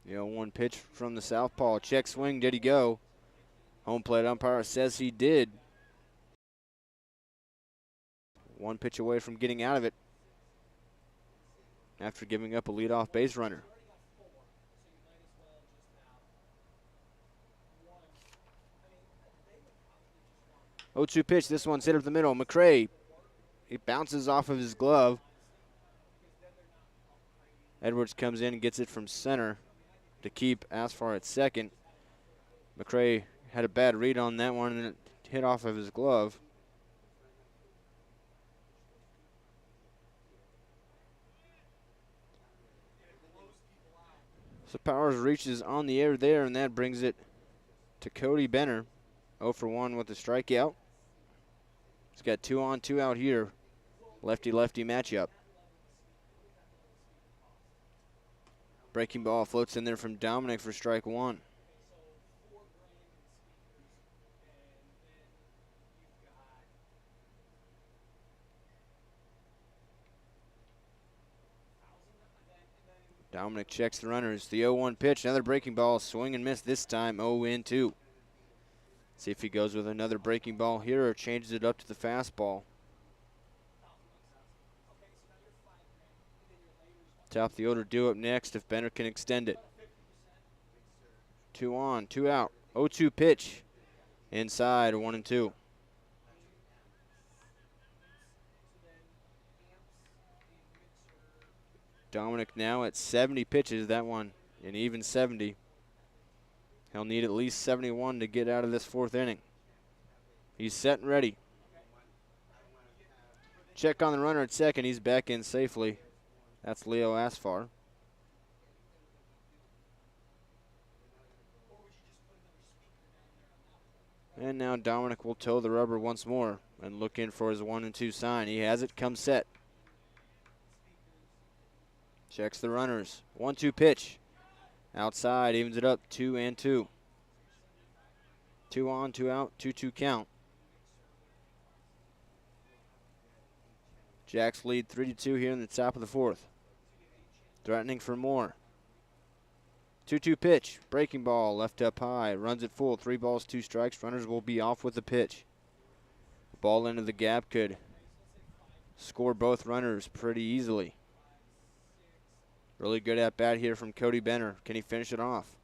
The 0-1 pitch from the southpaw. Check swing, did he go? Home plate umpire says he did. 1 pitch away from getting out of it after giving up a leadoff base runner. Oh, 2 pitch. This one's hit up the middle. McCray, he bounces off of his glove. Edwards comes in and gets it from center to keep Asfar at second. McCray had a bad read on that one and it hit off of his glove. So Powers reaches on the air there, and that brings it to Cody Benner. 0 for 1 with a strikeout. He's got 2 on, 2 out here. Lefty-lefty matchup. Breaking ball floats in there from Dominic for strike 1. Dominic checks the runners. The 0-1 pitch, another breaking ball, swing and miss this time, 0-2. See if he goes with another breaking ball here or changes it up to the fastball. Top of the order due up next if Benner can extend it. 2 on, 2 out. 0-2 pitch. Inside, 1-2. Dominic now at 70 pitches. That one an even 70. He'll need at least 71 to get out of this 4th inning. He's set and ready. Check on the runner at second. He's back in safely. That's Leo Asfar. And now Dominic will toe the rubber once more and look in for his 1-2 sign. He has it, comes set. Checks the runners. 1-2 pitch. Outside, evens it up, 2-2. 2 on, 2 out, 2-2 count. Jacks lead 3-2 here in the top of the 4th. Threatening for more. 2-2 pitch, breaking ball, left up high, runs it full, 3 balls, 2 strikes. Runners will be off with the pitch. Ball into the gap could score both runners pretty easily. Really good at bat here from Cody Benner. Can he finish it off?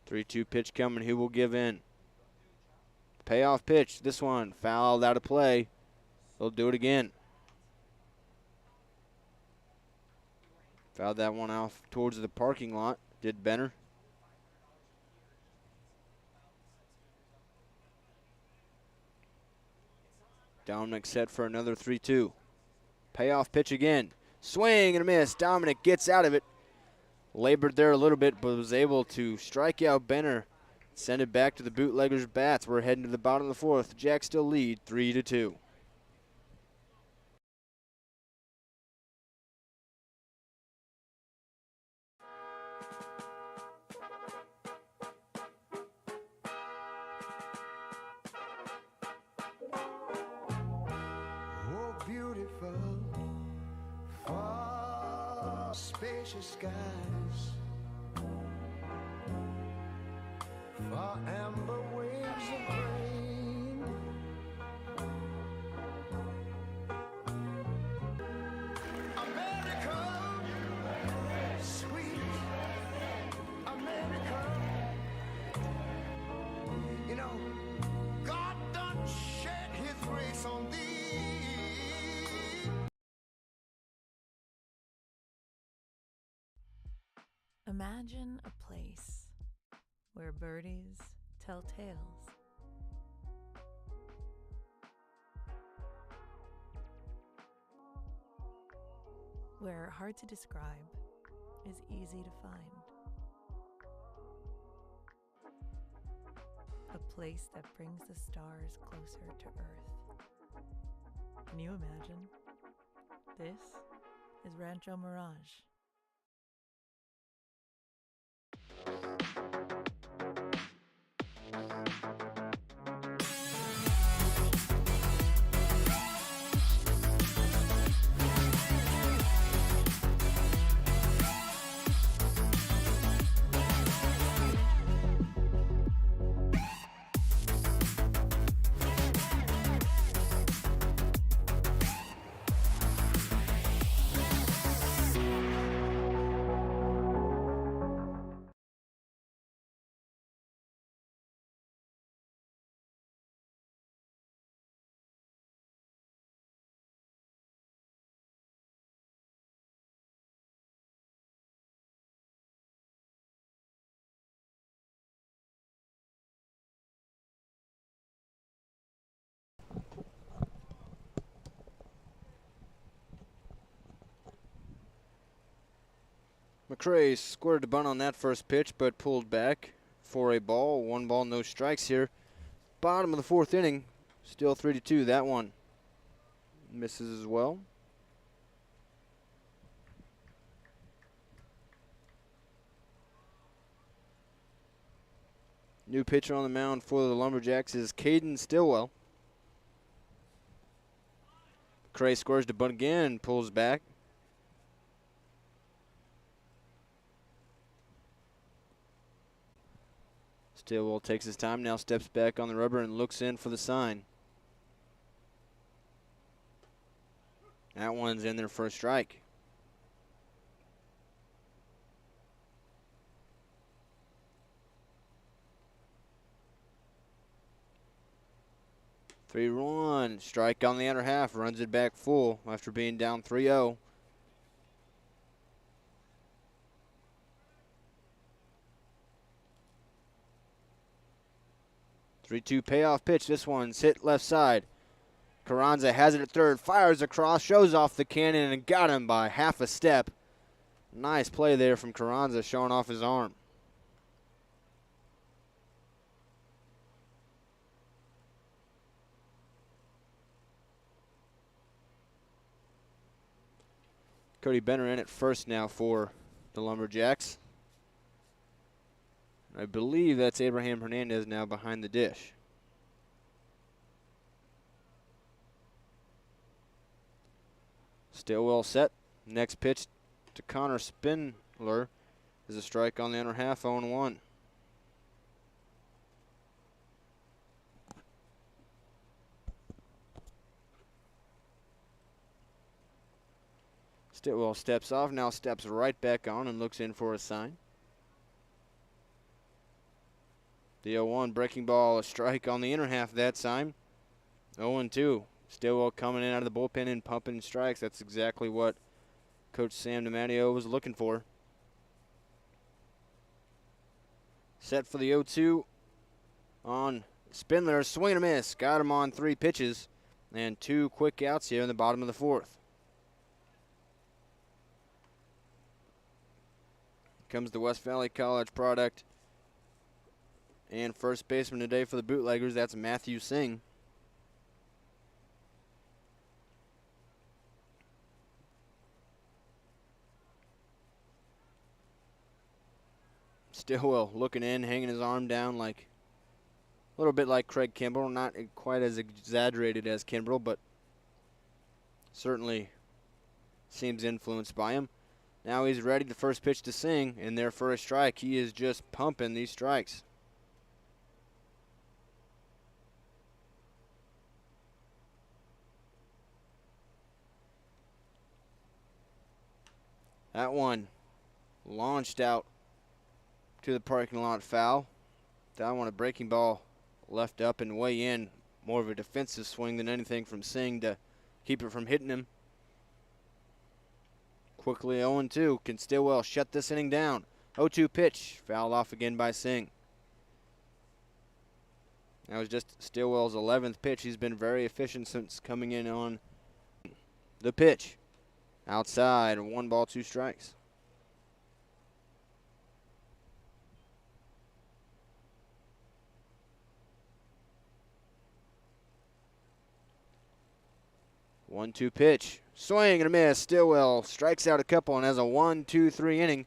3-2 pitch coming. He will give in. Payoff pitch. This one fouled out of play. He'll do it again. Fouled that one off towards the parking lot. Did Benner. Dominic set for another 3-2. Payoff pitch again. Swing and a miss. Dominic gets out of it. Labored there a little bit, but was able to strike out Benner. Send it back to the Bootleggers bats. We're heading to the bottom of the 4th. Jacks still lead 3-2. Oh, beautiful, far spacious skies, for amber waves of grain. America, sweet America. You know, God done shed his grace on thee. Imagine a place where birdies tell tales, where hard to describe is easy to find, a place that brings the stars closer to Earth. Can you imagine? This is Rancho Mirage. McCray squared the bunt on that first pitch, but pulled back for a ball. 1 ball, no strikes here. Bottom of the 4th inning, still 3-2. That one misses as well. New pitcher on the mound for the Lumberjacks is Caden Stillwell. McCray squares the bunt again, pulls back. Stillwell takes his time, now steps back on the rubber and looks in for the sign. That one's in there for a strike. Three-run strike on the outer half, runs it back full after being down 3-0. Three-two payoff pitch. This one's hit left side. Carranza has it at third, fires across, shows off the cannon, and got him by half a step. Nice play there from Carranza, showing off his arm. Cody Benner in at first now for the Lumberjacks. I believe that's Abraham Hernandez now behind the dish. Stillwell set. Next pitch to Connor Spindler is a strike on the inner half, 0-1. Stillwell steps off, now steps right back on and looks in for a sign. The 0-1 breaking ball, a strike on the inner half of that time. 0-2. Stillwell coming in out of the bullpen and pumping strikes. That's exactly what Coach Sam DiMatteo was looking for. Set for the 0-2 on Spindler. Swing and a miss. Got him on 3 pitches. And 2 quick outs here in the bottom of the 4th. Comes the West Valley College product. And first baseman today for the Bootleggers, that's Matthew Singh. Stillwell looking in, hanging his arm down like a little bit like Craig Kimbrell. Not quite as exaggerated as Kimbrell, but certainly seems influenced by him. Now he's ready, the first pitch to Singh, and there for a strike. He is just pumping these strikes. That one launched out to the parking lot, foul. That one a breaking ball left up and way in. More of a defensive swing than anything from Singh to keep it from hitting him. Quickly 0-2. Can Stillwell shut this inning down? 0-2 pitch. Fouled off again by Singh. That was just Stillwell's 11th pitch. He's been very efficient since coming in on the pitch. Outside, 1 ball, 2 strikes. One-two pitch. Swing and a miss. Stillwell strikes out a couple and has a 1-2-3 inning.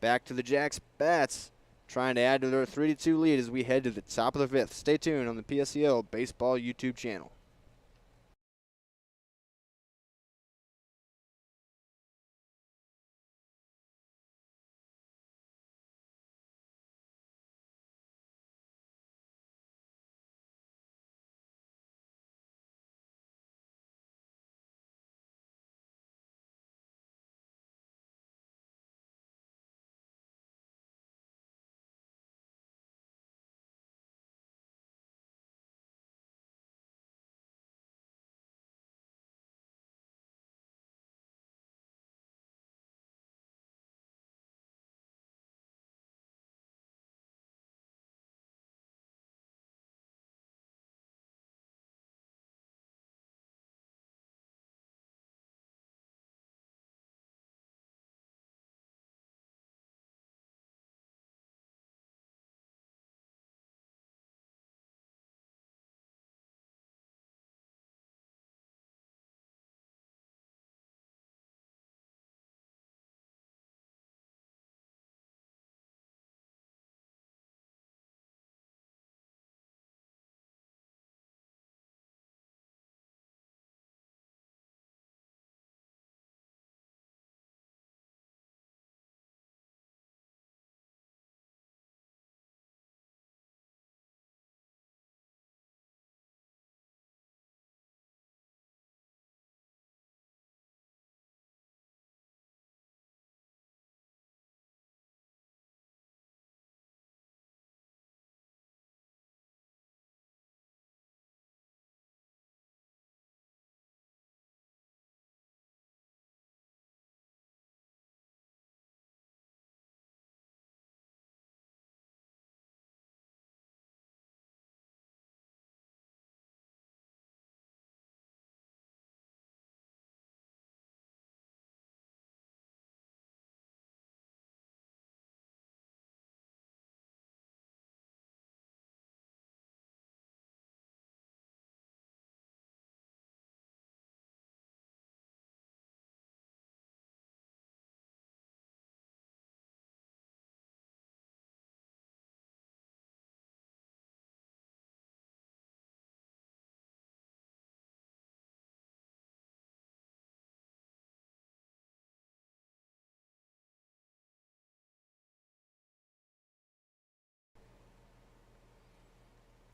Back to the Jacks bats, trying to add to their 3-2 lead as we head to the top of the 5th. Stay tuned on the PSCL Baseball YouTube channel.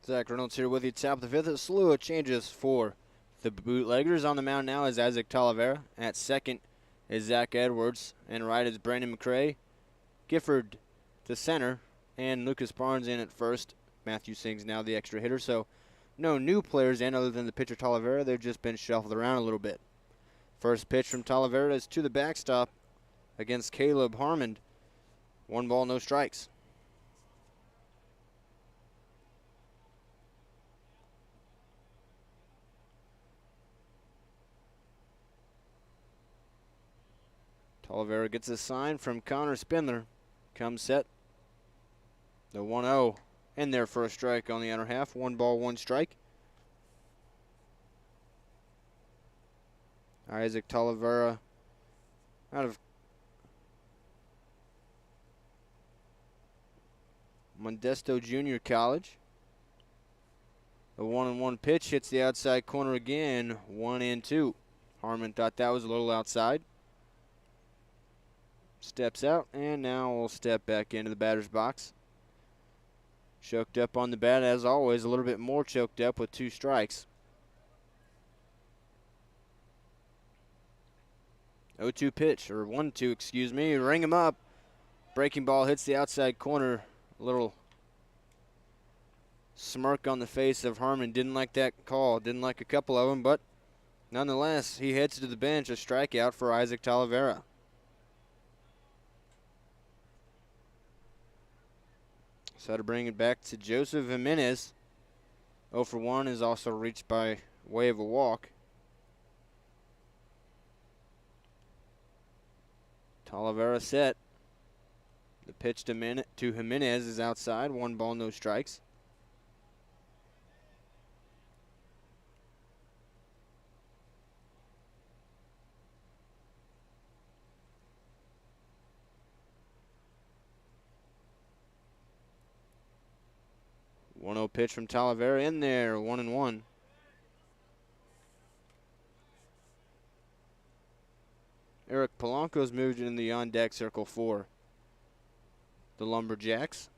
Zach Reynolds here with you, top of the 5th. A slew of changes for the Bootleggers. On the mound now is Isaac Talavera. At second is Zach Edwards. And right is Brandon McCray. Gifford to center. And Lucas Barnes in at first. Matthew Singh's now the extra hitter. So no new players in other than the pitcher Talavera. They've just been shuffled around a little bit. First pitch from Talavera is to the backstop against Caleb Harmon. 1 ball, no strikes. Talavera gets a sign from Connor Spindler. Comes set. The 1-0 in there for a strike on the outer half. 1 ball, 1 strike. Isaac Talavera out of Modesto Junior College. The 1-1 pitch hits the outside corner again. 1-2. Harmon thought that was a little outside. Steps out, and now we'll step back into the batter's box. Choked up on the bat, as always, a little bit more choked up with 2 strikes. 0-2 pitch, or 1-2, excuse me. Ring him up. Breaking ball hits the outside corner. A little smirk on the face of Harmon. Didn't like that call. Didn't like a couple of them, but nonetheless, he heads to the bench. A strikeout for Isaac Talavera. So to bring it back to Joseph Jimenez. 0 for 1 is also reached by way of a walk. Talavera set. The pitch to Jimenez is outside. 1 ball, no strikes. One 0 pitch from Talavera in there. 1-1. Eric Polanco's moved in the on-deck circle for the Lumberjacks.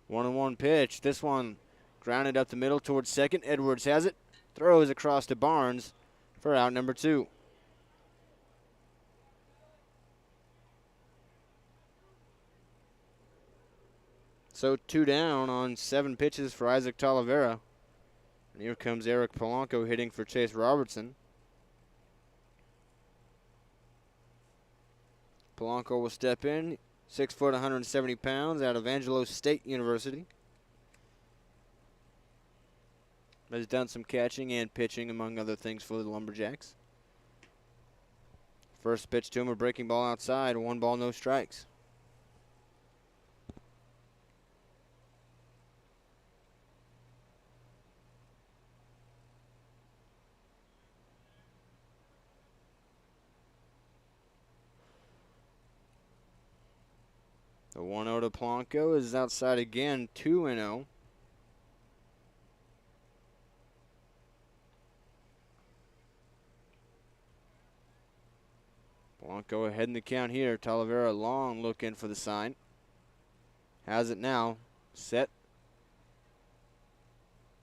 1-1 pitch. This one grounded up the middle towards second. Edwards has it. Throws across to Barnes for out number 2. So 2 down on 7 pitches for Isaac Talavera. And here comes Eric Polanco hitting for Chase Robertson. Polanco will step in, 6 foot, 170 pounds, out of Angelo State University. Has done some catching and pitching, among other things, for the Lumberjacks. First pitch to him, a breaking ball outside, 1 ball, no strikes. The 1-0 to Polanco is outside again, 2-0. Polanco ahead in the count here. Talavera long looking for the sign. Has it now. Set.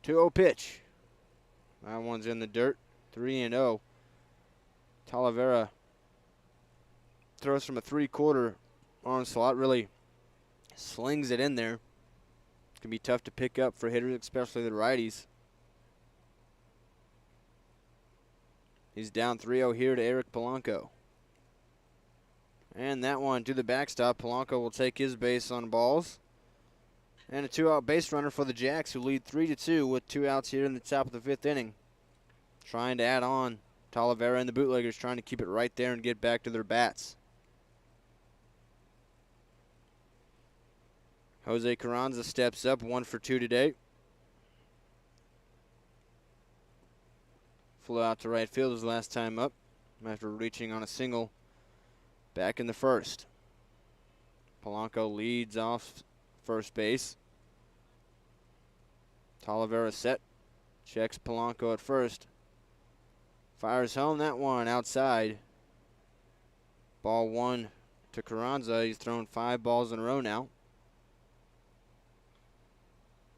2-0 pitch. That one's in the dirt. 3-0. Talavera throws from a 3/4 arm slot. Really slings it in there. It can be tough to pick up for hitters, especially the righties. He's down 3-0 here to Eric Polanco. And that one to the backstop. Polanco will take his base on balls. And a 2-out base runner for the Jacks, who lead 3-2 with 2 outs here in the top of the 5th inning. Trying to add on. Talavera and the Bootleggers trying to keep it right there and get back to their bats. Jose Carranza steps up, 1 for 2 today. Flew out to right field his last time up after reaching on a single back in the first. Polanco leads off first base. Talavera set. Checks Polanco at first. Fires home that one outside. Ball 1 to Carranza. He's thrown 5 balls in a row now,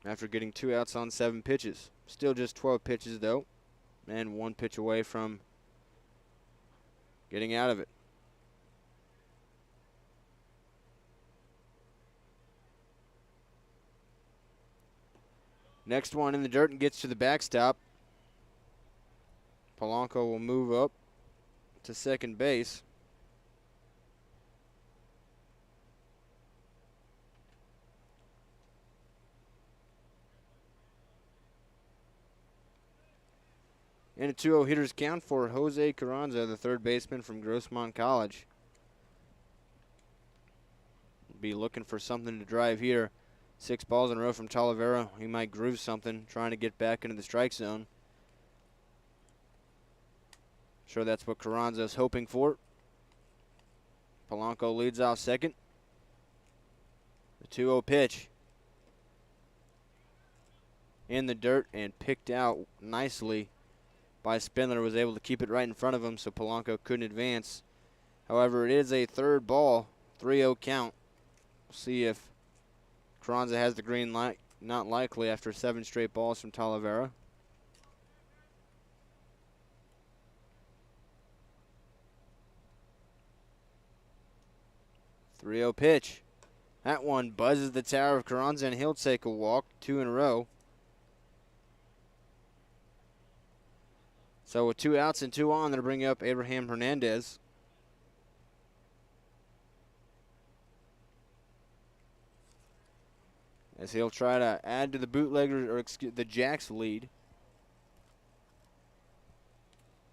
after getting 2 outs on 7 pitches. Still just 12 pitches, though, and 1 pitch away from getting out of it. Next one in the dirt and gets to the backstop. Polanco will move up to second base. And a 2-0 hitters count for Jose Carranza, the third baseman from Grossmont College. Be looking for something to drive here. 6 balls in a row from Talavera. He might groove something, trying to get back into the strike zone. Sure, that's what Carranza is hoping for. Polanco leads off second. The 2-0 pitch. In the dirt and picked out nicely by Spindler, was able to keep it right in front of him, so Polanco couldn't advance. However, it is a third ball, 3-0 count. We'll see if Carranza has the green light. Not likely after 7 straight balls from Talavera. Three-0 pitch. That one buzzes the tower of Carranza, and he'll take a walk, 2 in a row. So with 2 outs and 2 on, they're bringing up Abraham Hernandez. As he'll try to add to the Bootleggers, or excuse the Jacks lead.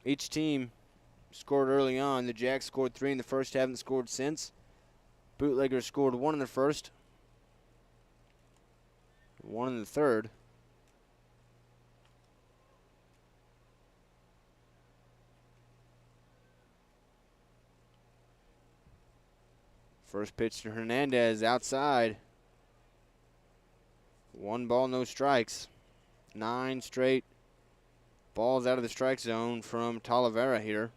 Each team scored early on. The Jacks scored 3 in the first, haven't scored since. Bootleggers scored 1 in the first, 1 in the third. First pitch to Hernandez outside. 1 ball, no strikes. 9 straight balls out of the strike zone from Talavera here.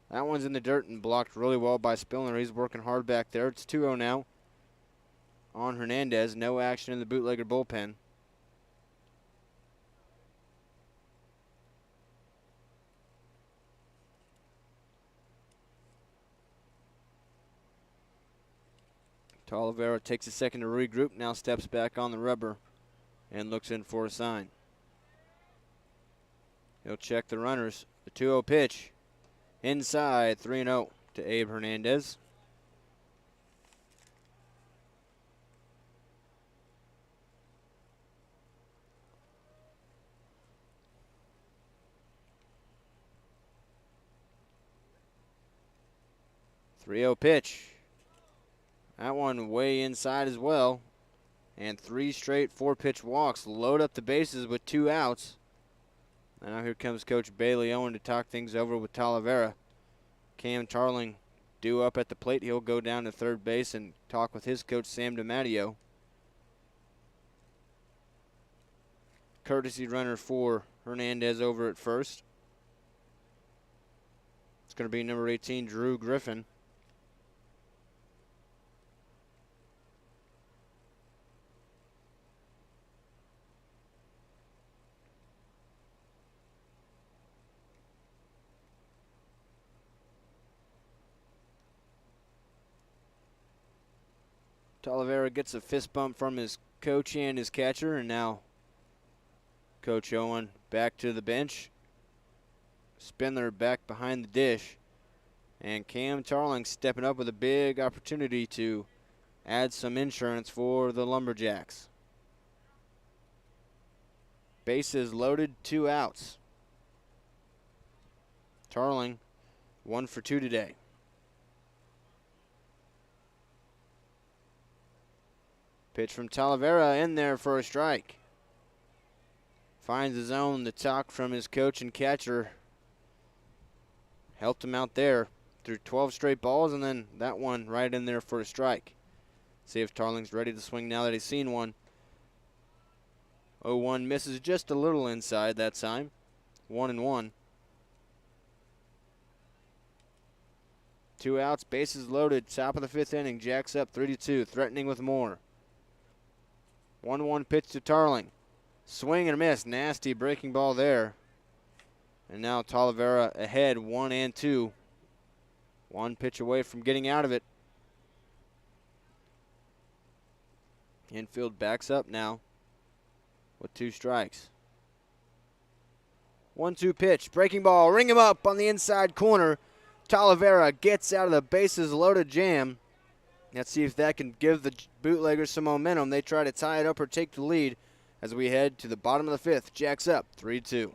That one's in the dirt and blocked really well by Spillner. He's working hard back there. It's 2-0 now on Hernandez. No action in the Bootlegger bullpen. Talavera takes a second to regroup, now steps back on the rubber and looks in for a sign. He'll check the runners. The 2-0 pitch. Inside, 3-0 to Abe Hernandez. Three-0 pitch. That one way inside as well. And 3 straight 4-pitch walks. Load up the bases with 2 outs. And now here comes Coach Bailey Owen to talk things over with Talavera. Cam Tarling due up at the plate. He'll go down to third base and talk with his coach, Sam DiMatteo. Courtesy runner for Hernandez over at first. It's going to be number 18, Drew Griffin. Talavera gets a fist bump from his coach and his catcher, and now Coach Owen back to the bench. Spindler back behind the dish. And Cam Tarling stepping up with a big opportunity to add some insurance for the Lumberjacks. Bases loaded, 2 outs. Tarling 1 for 2 today. Pitch from Talavera in there for a strike. Finds his own. The talk from his coach and catcher helped him out there. Threw 12 straight balls, and then that one right in there for a strike. See if Tarling's ready to swing now that he's seen one. 0-1 misses just a little inside that time. 1-1. 2 outs, bases loaded. Top of the 5th inning. Jacks up 3-2, threatening with more. 1-1 pitch to Tarling. Swing and a miss. Nasty breaking ball there. And now Talavera ahead, 1-2. 1 pitch away from getting out of it. Infield backs up now with 2 strikes. 1-2 pitch. Breaking ball. Ring him up on the inside corner. Talavera gets out of the bases loaded jam. Let's see if that can give the Bootleggers some momentum. They try to tie it up or take the lead as we head to the bottom of the 5th. Jacks up 3-2.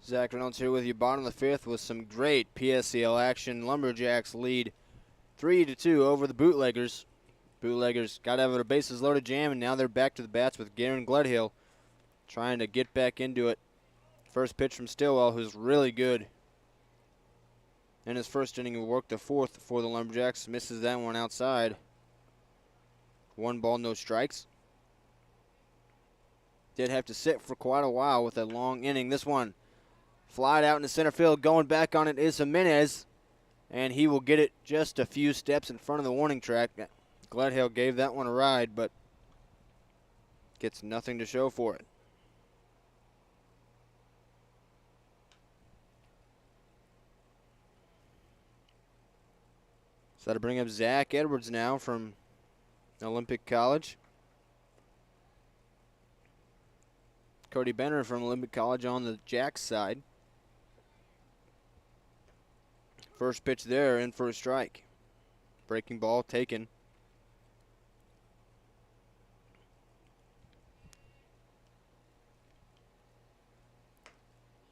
Zach Reynolds here with you, bottom of the 5th with some great PSCL action. Lumberjacks lead 3-2 over the Bootleggers. Bootleggers got out of their bases loaded jam, and now they're back to the bats with Garen Gledhill trying to get back into it. First pitch from Stillwell, who's really good. In his first inning, he worked the 4th for the Lumberjacks. Misses that one outside. 1 ball, no strikes. Did have to sit for quite a while with a long inning. This one flied out into center field. Going back on it is Jimenez, and he will get it just a few steps in front of the warning track. Gledhill gave that one a ride, but gets nothing to show for it. So that'll bring up Zach Edwards now from Olympic College. Cody Benner from Olympic College on the Jacks side. First pitch there, in for a strike. Breaking ball taken.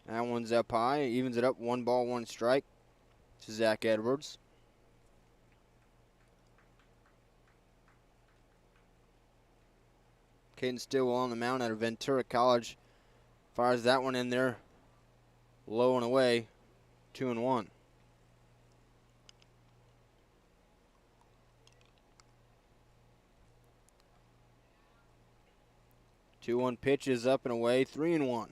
That one's up high, evens it up, 1 ball, 1 strike to Zach Edwards. Caden Stillwell on the mound out of Ventura College. Fires that one in there, low and away, 2-1. Two-one pitch is up and away, 3-1.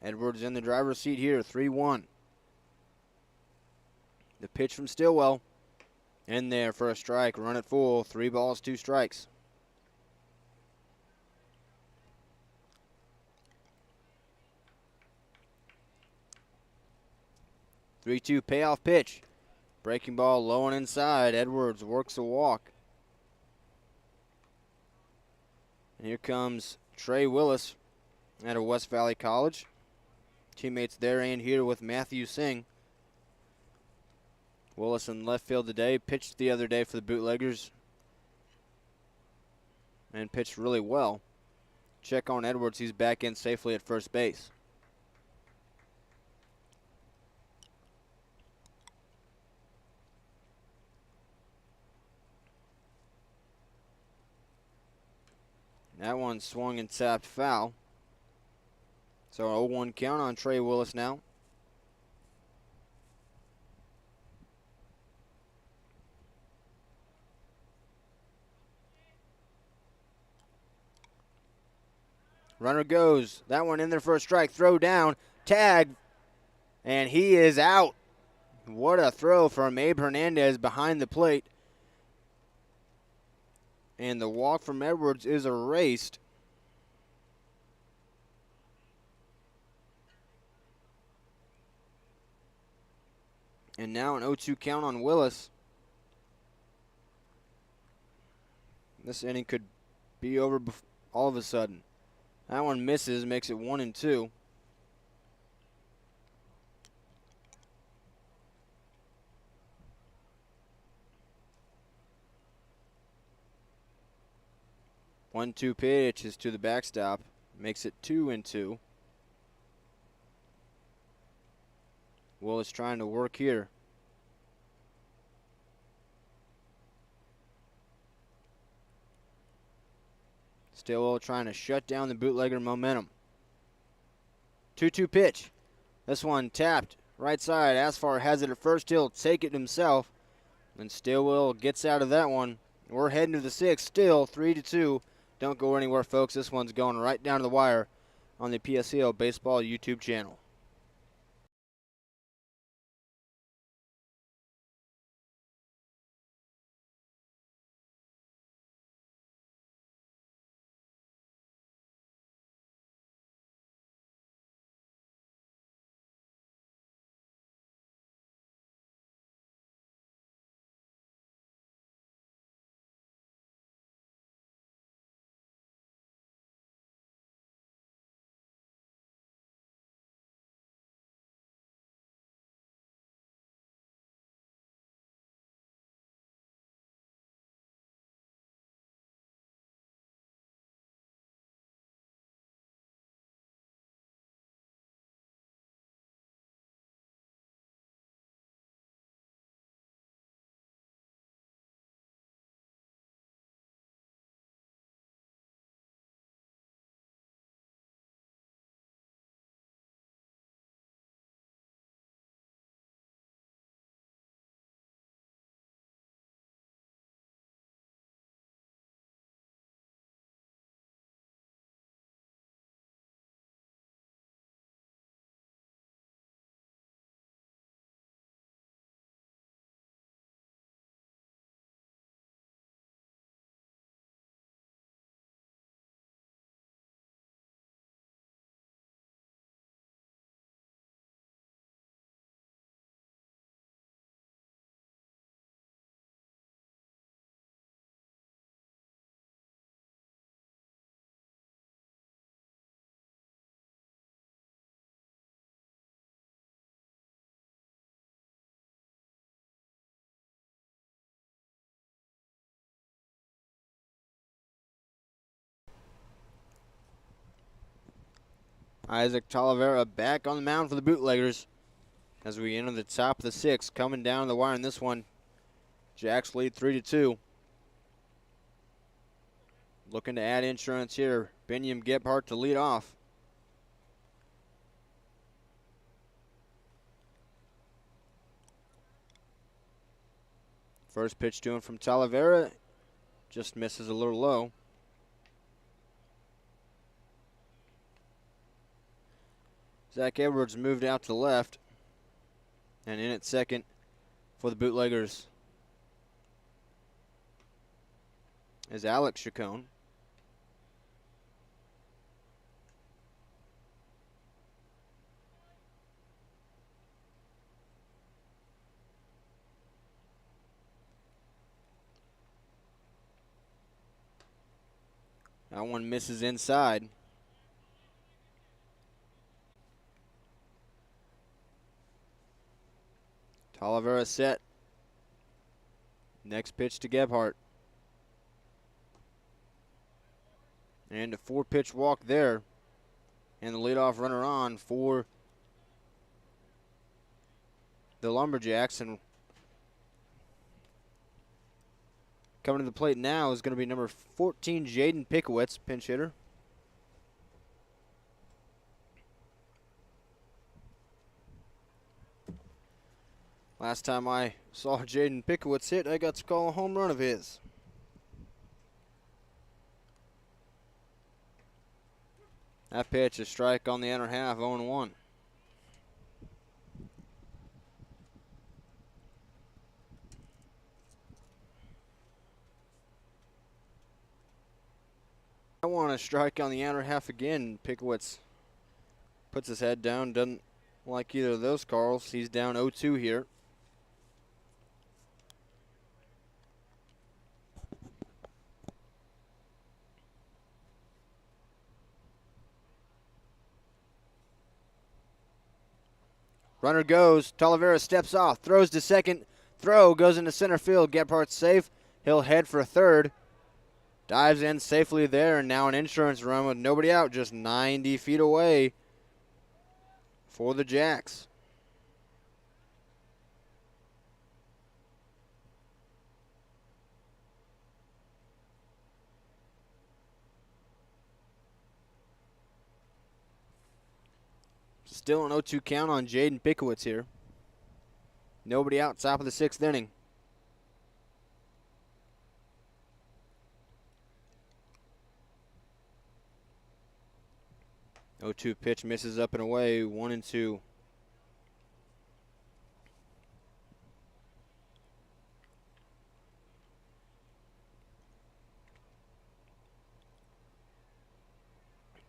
Edwards in the driver's seat here, 3-1. The pitch from Stillwell. In there for a strike, run it full, 3 balls, 2 strikes. Three-two payoff pitch. Breaking ball low and inside. Edwards works a walk. And here comes Trey Willis out of West Valley College. Teammates there and here with Matthew Singh. Willis in left field today. Pitched the other day for the Bootleggers. And pitched really well. Check on Edwards. He's back in safely at first base. That one swung and tapped foul. So 0-1 count on Trey Willis now. Runner goes. That one in there for a strike. Throw down. Tag. And he is out. What a throw from Abe Hernandez behind the plate. And the walk from Edwards is erased. And now an 0-2 count on Willis. This inning could be over all of a sudden. That one misses, makes it 1-2. One-two pitch is to the backstop, makes it 2-2. Willis trying to work here. Stillwell trying to shut down the Bootlegger momentum. 2-2 pitch. This one tapped right side. Asfar has it at first. He'll take it himself. And Stillwell gets out of that one. We're heading to the 6th. Still 3-2. Don't go anywhere, folks. This one's going right down to the wire on the PSCL Baseball YouTube channel. Isaac Talavera back on the mound for the Bootleggers as we enter the top of the 6th. Coming down the wire in this one, Jacks lead 3-2. Looking to add insurance here. Biniam Gebhardt to lead off. First pitch to him from Talavera. Just misses a little low. Zach Edwards moved out to left. And in at second for the Bootleggers is Alex Chacon. That one misses inside. Talavera set. Next pitch to Gebhardt. And a 4-pitch walk there. And the leadoff runner on for the Lumberjacks. And coming to the plate now is going to be number 14, Jaden Pickowitz, pinch hitter. Last time I saw Jaden Pickowitz hit, I got to call a home run of his. That pitch, a strike on the inner half, 0-1. I want a strike on the outer half again. Pickowitz puts his head down, doesn't like either of those calls. He's down 0-2 here. Runner goes. Talavera steps off, throws to second. Throw goes into center field. Gephardt's safe. He'll head for third. Dives in safely there, and now an insurance run with nobody out, just 90 feet away for the Jacks. Still an 0-2 count on Jaden Pickowitz here. Nobody out, top of the 6th inning. Oh, 2 pitch misses up and away, 1-2.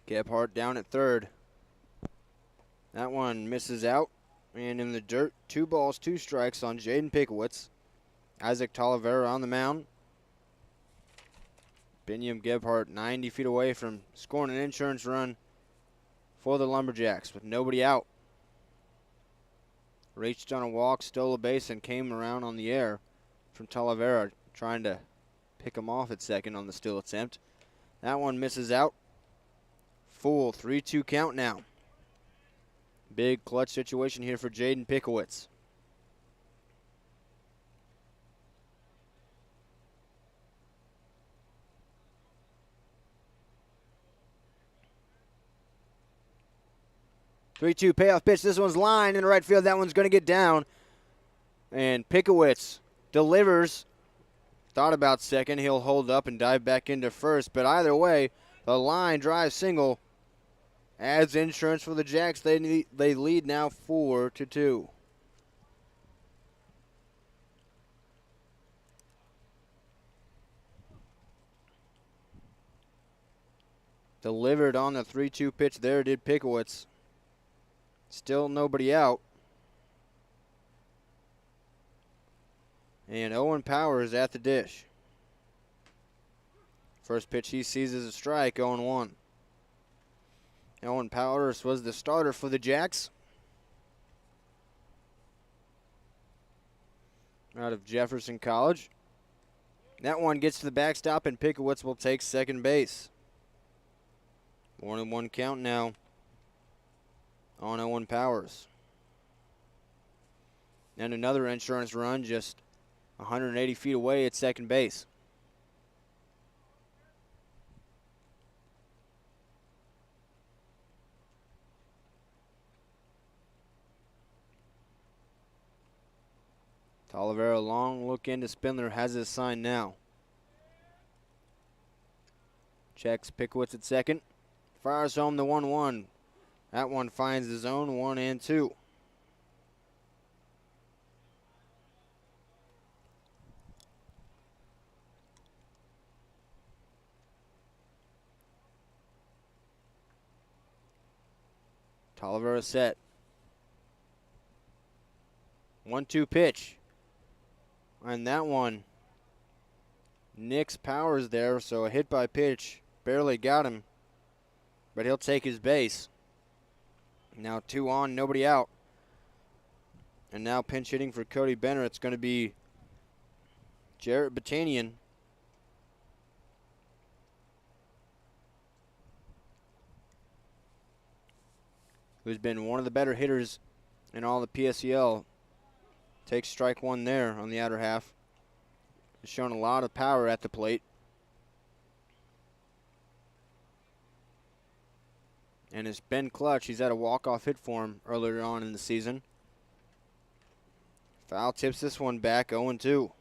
Gebhardt down at third. That one misses out. And in the dirt, 2 balls, 2 strikes on Jaden Pickowitz. Isaac Talavera on the mound. Biniam Gebhardt 90 feet away from scoring an insurance run for the Lumberjacks with nobody out. Reached on a walk, stole a base, and came around on the air from Talavera, trying to pick him off at second on the steal attempt. That one misses out. Full 3-2 count now. Big clutch situation here for Jaden Pickowitz. Three-two payoff pitch. This one's line in the right field. That one's going to get down. And Pickowitz delivers. Thought about second. He'll hold up and dive back into first. But either way, the line drive single adds insurance for the Jacks. They lead now 4-2. Delivered on the 3-2 pitch there did Pickowitz. Still nobody out. And Owen Powers at the dish. First pitch he sees as a strike, 0-1. Owen Powers was the starter for the Jacks. Out of Jefferson College. That one gets to the backstop, and Pickowitz will take second base. 1-1 count now. on 0-1 Powers. And another insurance run just 180 feet away at second base. Talavera, long look into Spindler, has his sign now. Checks Pickowitz at second. Fires home the 1-1. That one finds the zone, 1 and 2. Talavera set. 1-2 pitch. And that one nicks Powers there, so a hit by pitch barely got him, but he'll take his base. Now 2 on, nobody out. And now pinch hitting for Cody Benner. It's going to be Jarrett Batanian. Who's been one of the better hitters in all the PSCL. Takes strike 1 there on the outer half. He's shown a lot of power at the plate. And it's been clutch. He's had a walk-off hit for him earlier on in the season. Foul tips this one back, 0-2.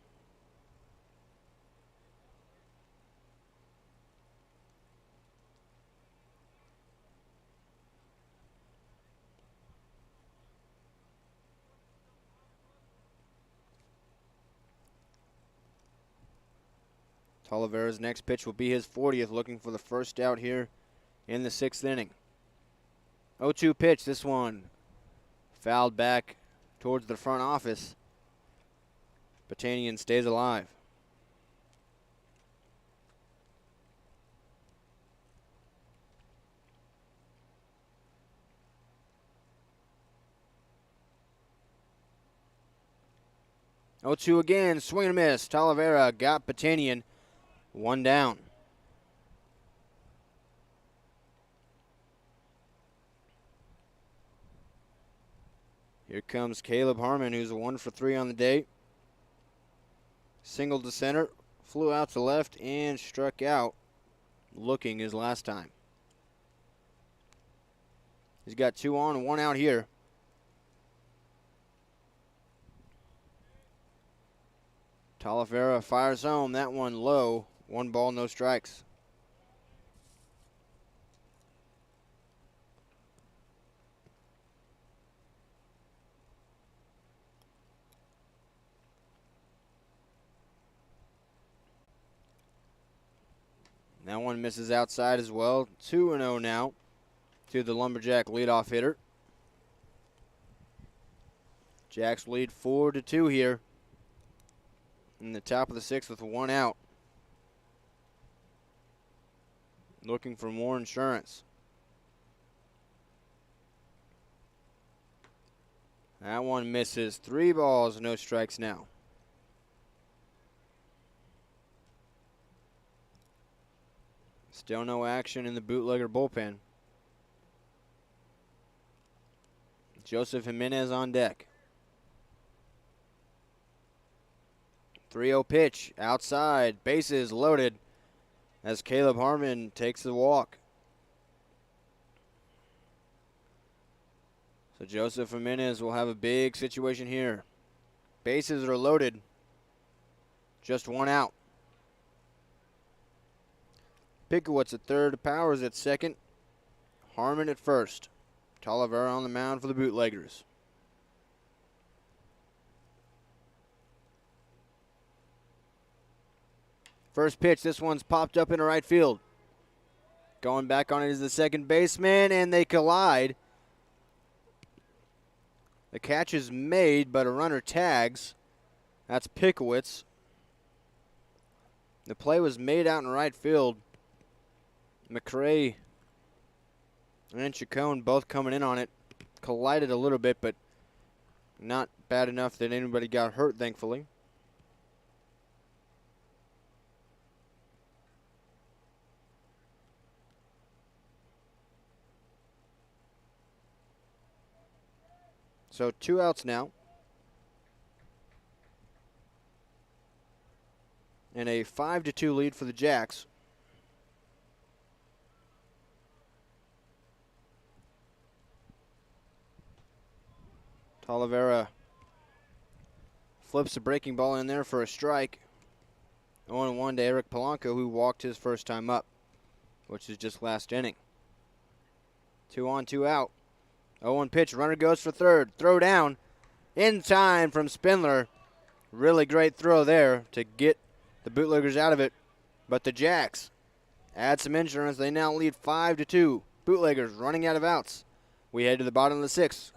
Talavera's next pitch will be his 40th, looking for the first out here in the 6th inning. 0-2 pitch, this one fouled back towards the front office. Batanian stays alive. Oh, 2 again, swing and a miss. Talavera got Batanian. 1 down. Here comes Caleb Harmon, who's a 1 for 3 on the day. Singled to center, flew out to left, and struck out, looking his last time. He's got 2 on and 1 out here. Talavera fires home, that one low. 1 ball, no strikes. That one misses outside as well. 2-0 now to the Lumberjack leadoff hitter. Jacks lead 4-2 here in the top of the 6th with 1 out. Looking for more insurance. That one misses. 3 balls, no strikes now. Still no action in the Bootlegger bullpen. Joseph Jimenez on deck. 3-0 pitch, outside, bases loaded as Caleb Harmon takes the walk. So Joseph Jimenez will have a big situation here. Bases are loaded, just 1 out. Pickowitz at third, Powers at second, Harmon at first. Talavera on the mound for the Bootleggers. First pitch, this one's popped up into right field. Going back on it is the second baseman, and they collide. The catch is made, but a runner tags. That's Pickowitz. The play was made out in right field. McRae and Chacon both coming in on it. Collided a little bit, but not bad enough that anybody got hurt, thankfully. So 2 outs now. And a 5-2 lead for the Jacks. Talavera flips a breaking ball in there for a strike. 0-1 to Eric Polanco, who walked his first time up, which is just last inning. 2 on, 2 out. 0-1 pitch, runner goes for third. Throw down in time from Spindler. Really great throw there to get the Bootleggers out of it. But the Jacks add some insurance. They now lead 5-2. Bootleggers running out of outs. We head to the bottom of the 6th.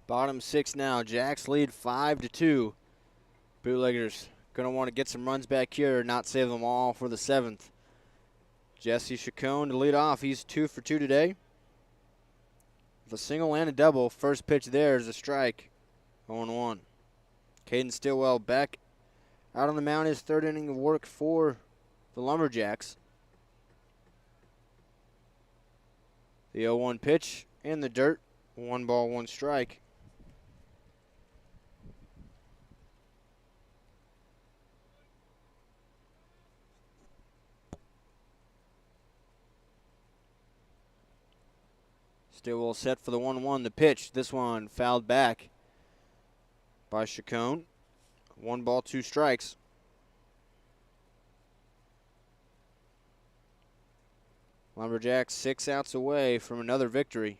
Bottom 6 now. Jacks lead 5-2. Bootleggers going to want to get some runs back here, not save them all for the 7th. Jesse Chacon to lead off. He's 2 for 2 today. With a single and a double. First pitch there is a strike. 0-1. Caden Stillwell back out on the mound. His 3rd inning of work for the Lumberjacks. The 0-1 pitch in the dirt. 1 ball, 1 strike. Stillwell set for the 1-1. The pitch, this one fouled back by Chacon. 1 ball, 2 strikes. Lumberjacks 6 outs away from another victory.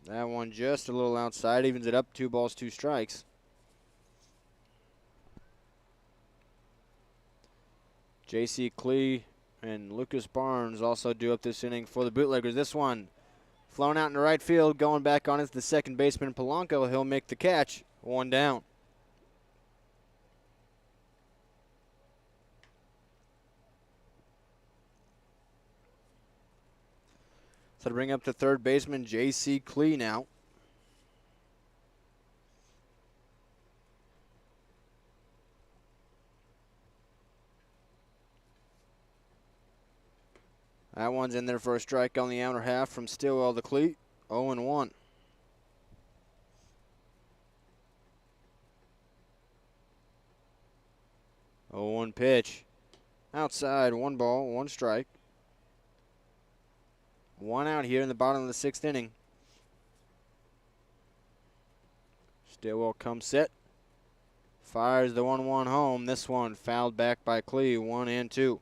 That one just a little outside, evens it up, 2 balls, 2 strikes. J.C. Klee and Lucas Barnes also due up this inning for the Bootleggers. This one flown out in the right field, going back on is the second baseman Polanco. He'll make the catch. 1 down. So to bring up the third baseman, J.C. Klee now. That one's in there for a strike on the outer half from Stillwell to Klee. 0-1. Oh, 1 pitch. Outside, 1 ball, 1 strike. 1 out here in the bottom of the 6th inning. Stillwell comes set. Fires the 1-1 home. This one fouled back by Klee. 1-2.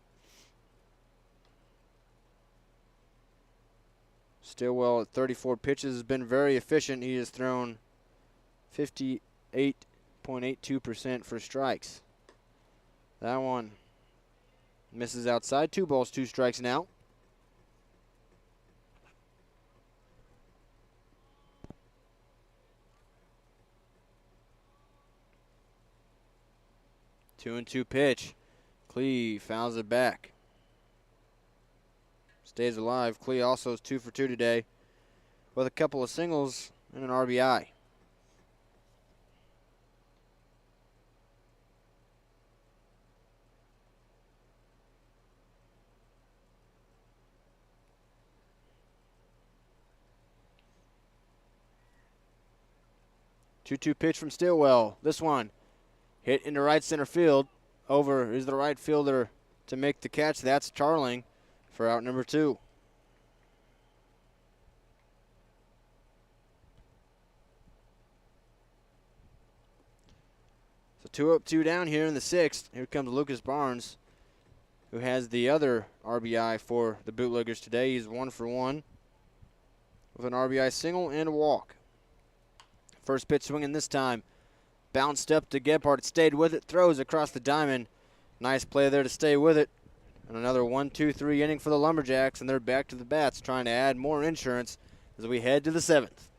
Stillwell at 34 pitches has been very efficient. He has thrown 58.82% for strikes. That one misses outside. 2 balls, 2 strikes now. 2-2 pitch. Clee fouls it back. Stays alive. Clee also is 2 for 2 today with a couple of singles and an RBI. Two-two pitch from Stillwell. This one hit into right center field. Over is the right fielder to make the catch. That's Charling for out number 2. So 2 up, 2 down here in the 6th. Here comes Lucas Barnes, who has the other RBI for the Bootleggers today. He's 1 for 1 with an RBI single and a walk. First pitch swinging this time. Bounced up to Gebhardt. Stayed with it. Throws across the diamond. Nice play there to stay with it. And another 1-2-3 inning for the Lumberjacks. And they're back to the bats trying to add more insurance as we head to the 7th.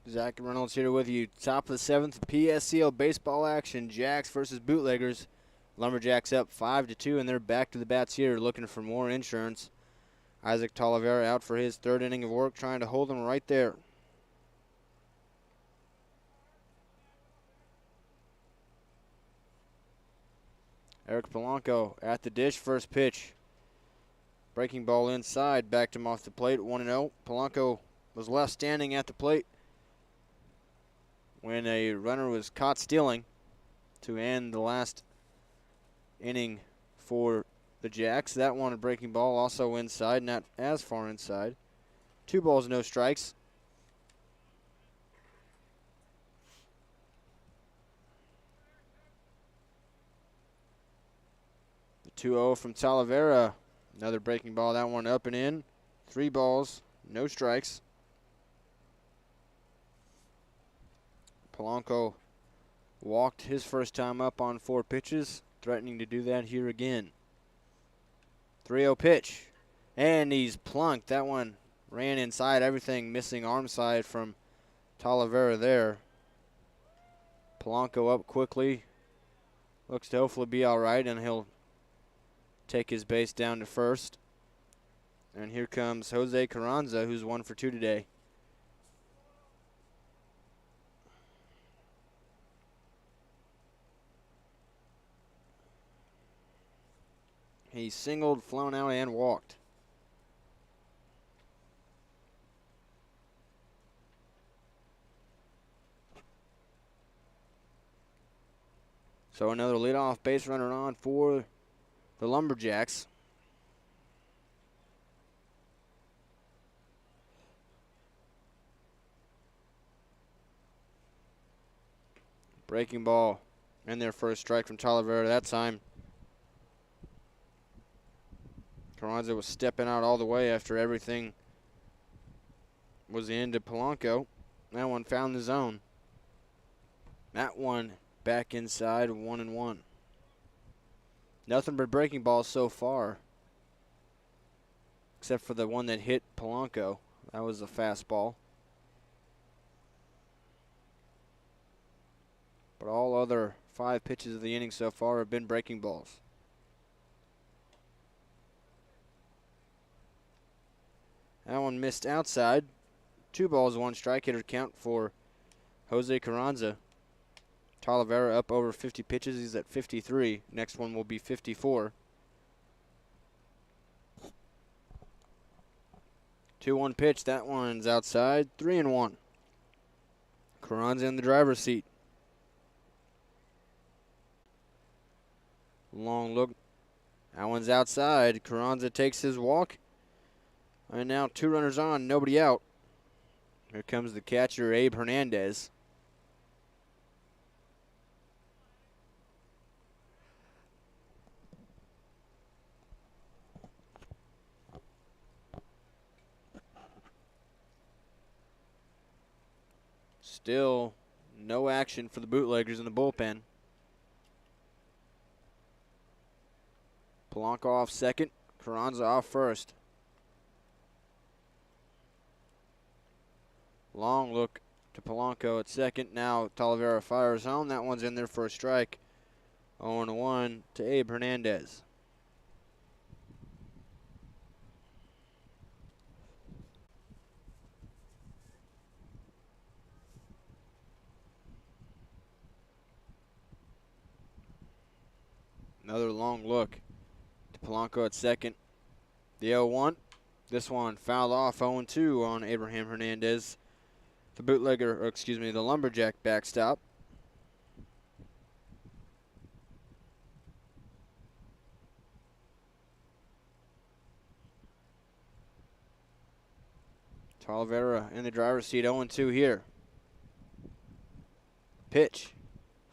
Zach Reynolds here with you. Top of the 7th, PSCL baseball action. Jacks versus Bootleggers. Lumberjacks up 5-2, and they're back to the bats here looking for more insurance. Isaac Talavera out for his 3rd inning of work, trying to hold them right there. Eric Polanco at the dish, first pitch. Breaking ball inside, backed him off the plate, 1-0. Polanco was left standing at the plate when a runner was caught stealing to end the last inning for the Jacks. That one a breaking ball, also inside, not as far inside. 2 balls, no strikes. The 2-0 from Talavera. Another breaking ball, that one up and in. 3 balls, no strikes. Polanco walked his first time up on 4 pitches, threatening to do that here again. 3-0 pitch, and he's plunked. That one ran inside, everything missing arm side from Talavera there. Polanco up quickly. Looks to hopefully be all right, and he'll take his base down to first. And here comes Jose Carranza, who's 1 for 2 today. He singled, flown out, and walked. So another leadoff base runner on for the Lumberjacks. Breaking ball and their first strike from Talavera that time. Carranza was stepping out all the way after everything was into Polanco. That one found the zone. That one back inside, 1-1. Nothing but breaking balls so far, except for the one that hit Polanco. That was a fastball. But all other 5 pitches of the inning so far have been breaking balls. That one missed outside. 2 balls, 1 strike. Hitter count for Jose Carranza. Talavera up over 50 pitches. He's at 53. Next one will be 54. 2-1 pitch. That one's outside. 3-1. Carranza in the driver's seat. Long look. That one's outside. Carranza takes his walk. And now 2 runners on, nobody out. Here comes the catcher, Abe Hernandez. Still no action for the Bootleggers in the bullpen. Polanco off second, Carranza off first. Long look to Polanco at second. Now Talavera fires home. That one's in there for a strike. 0-1 to Abe Hernandez. Another long look to Polanco at second. The 0-1. This one fouled off 0-2 on Abraham Hernandez. The Lumberjack backstop. Talavera in the driver's seat, 0-2 here. Pitch.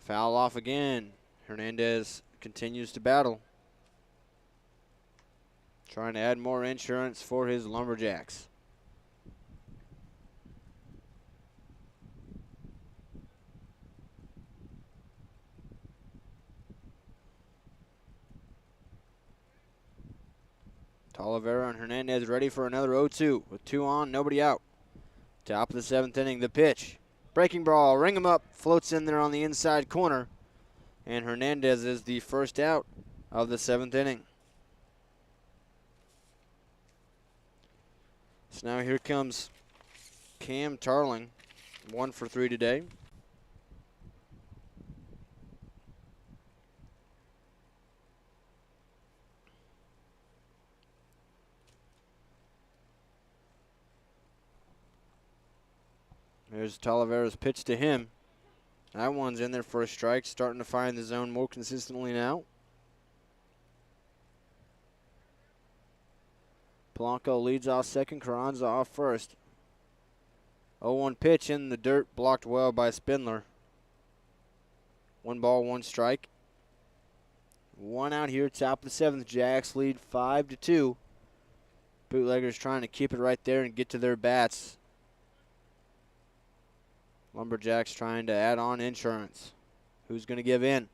Foul off again. Hernandez continues to battle. Trying to add more insurance for his Lumberjacks. Talavera and Hernandez ready for another 0-2 with 2 on, nobody out. Top of the 7th inning, the pitch. Breaking ball, ring him up, floats in there on the inside corner. And Hernandez is the first out of the 7th inning. So now here comes Cam Tarling, 1 for 3 today. There's Talavera's pitch to him. That one's in there for a strike, starting to find the zone more consistently now. Polanco leads off second, Carranza off first. 0-1 pitch in the dirt, blocked well by Spindler. 1 ball, 1 strike. 1 out here, top of the 7th. Jacks lead 5-2. Bootleggers trying to keep it right there and get to their bats. Lumberjacks trying to add on insurance. Who's going to give in?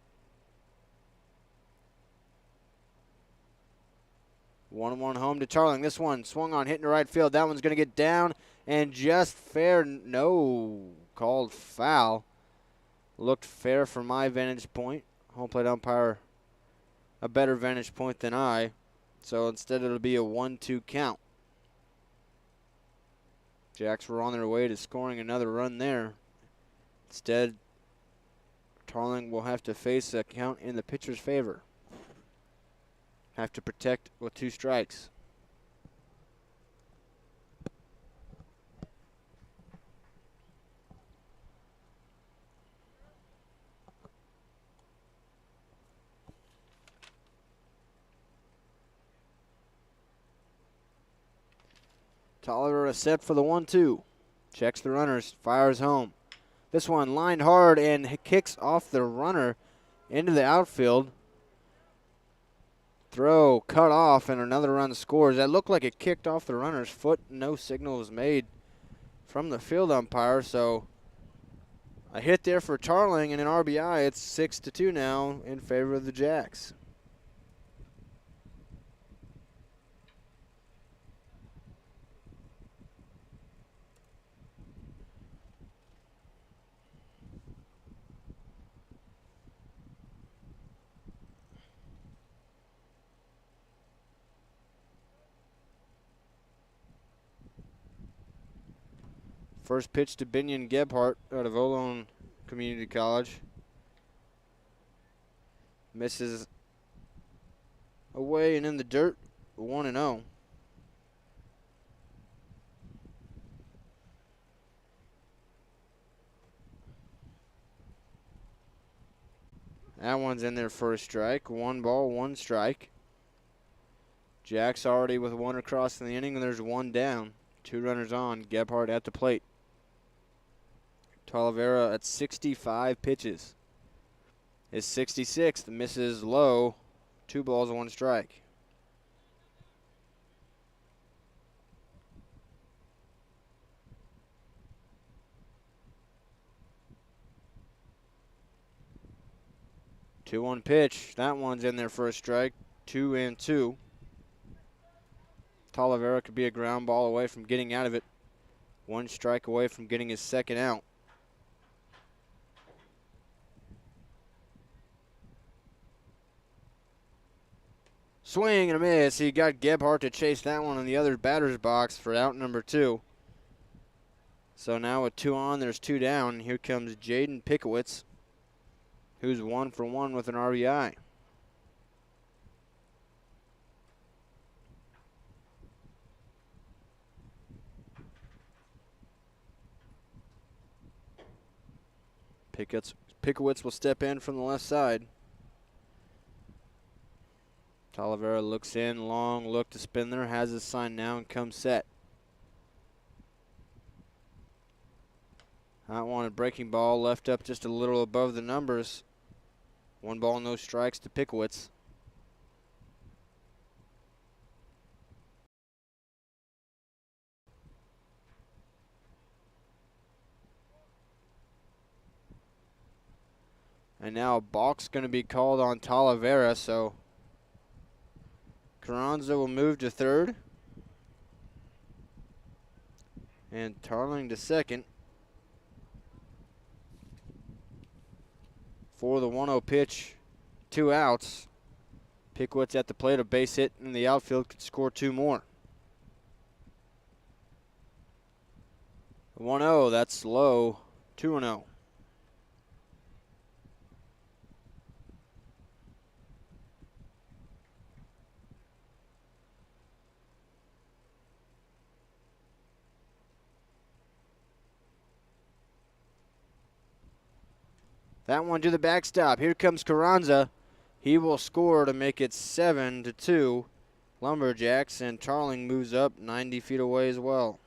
1-1 home to Tarling. This one swung on, hitting to right field. That one's going to get down and just fair. No, called foul. Looked fair from my vantage point. Home plate umpire, a better vantage point than I. So instead it'll be a 1-2 count. Jacks were on their way to scoring another run there. Instead, Tarling will have to face a count in the pitcher's favor. Have to protect with 2 strikes. Tolliver set for the 1-2. Checks the runners, fires home. This one lined hard and kicks off the runner into the outfield. Throw cut off and another run scores. That looked like it kicked off the runner's foot. No signal was made from the field umpire, so a hit there for Tarling and an RBI. It's 6-2 now in favor of the Jacks. First pitch to Binion Gebhardt out of Olone Community College. Misses away and in the dirt, 1-0. That one's in there for a strike. 1 ball, 1 strike. Jack's already with 1 across in the inning, and there's 1 down. 2 runners on. Gebhardt at the plate. Talavera at 65 pitches. His 66th misses low. 2 balls, 1 strike. Two-one pitch. That one's in there for a strike. 2-2. Talavera could be a ground ball away from getting out of it. 1 strike away from getting his second out. Swing and a miss. He got Gebhardt to chase that one in the other batter's box for out number 2. So now with 2 on, there's 2 down. Here comes Jaden Pickowitz, who's 1 for 1 with an RBI. Pickowitz will step in from the left side. Talavera looks in, long look to spin there, has his sign now and comes set. That one a breaking ball, left up just a little above the numbers. 1 ball, no strikes to Pickowitz. And now a balk's going to be called on Talavera, so Carranza will move to third. And Tarling to second. For the 1-0 pitch, 2 outs. Pickowitz at the plate, a base hit in the outfield, could score 2 more. 1-0, that's low, 2-0. That one to the backstop. Here comes Carranza. He will score to make it 7-2. Lumberjacks, and Tarling moves up 90 feet away as well.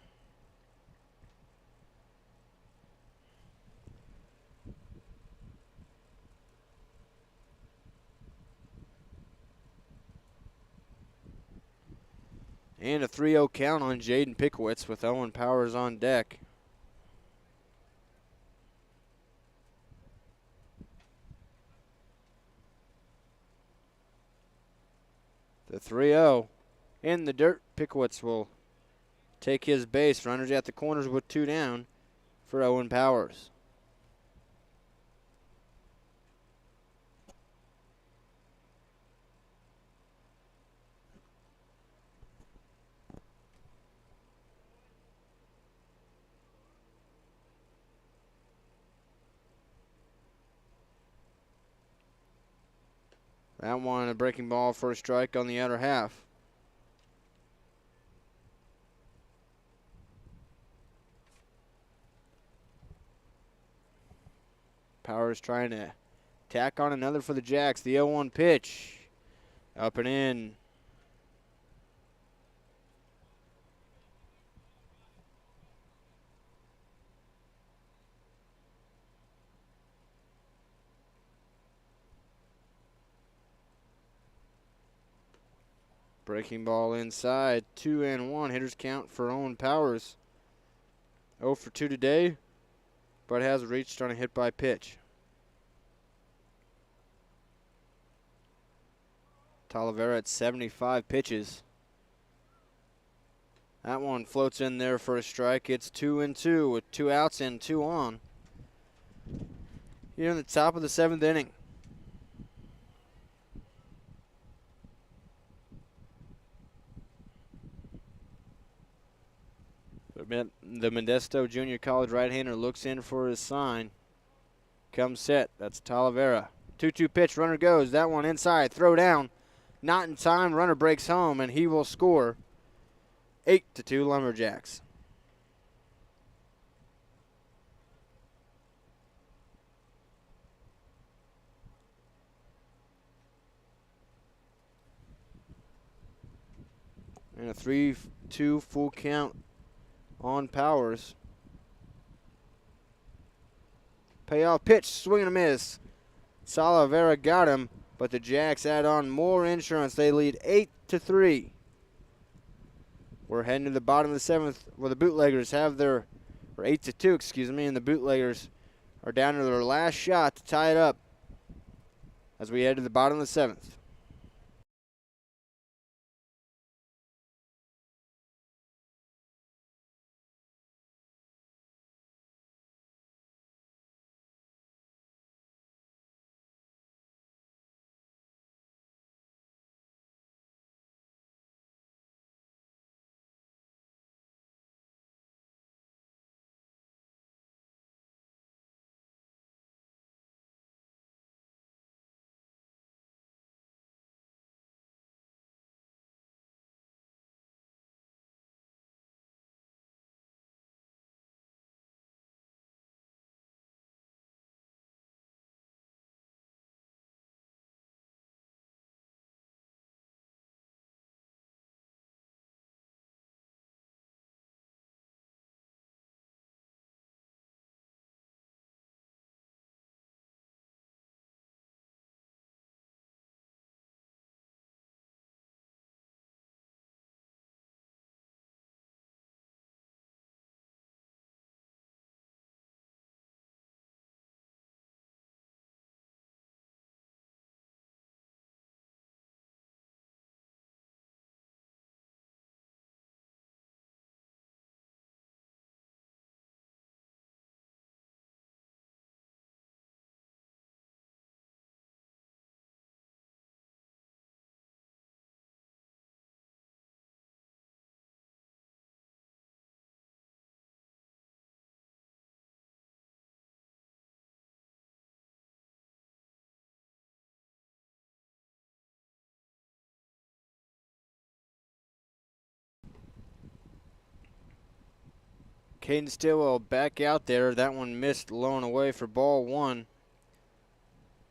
And a 3-0 count on Jaden Pickowitz with Owen Powers on deck. The 3-0 in the dirt. Pickowitz will take his base. Runners at the corners with 2 down for Owen Powers. That one a breaking ball for a strike on the outer half. Powers trying to tack on another for the Jacks. The 0-1 pitch. Up and in. Breaking ball inside. 2-1. Hitters count for Owen Powers. 0 for 2 today, but has reached on a hit by pitch. Talavera at 75 pitches. That one floats in there for a strike. It's 2-2 with 2 outs and 2 on. Here in the top of the 7th inning. The Modesto Junior College right-hander looks in for his sign. Comes set. That's Talavera. 2-2 pitch. Runner goes. That one inside. Throw down. Not in time. Runner breaks home, and he will score. 8-2 Lumberjacks. And a 3-2 full count on Powers. Payoff pitch, swing and a miss. Talavera got him, but the Jacks add on more insurance. They lead 8-3. We're heading to the bottom of the 7th, where the Bootleggers have their, or 8-2, excuse me, and the Bootleggers are down to their last shot to tie it up as we head to the bottom of the 7th. Caden Stillwell back out there. That one missed low and away for ball 1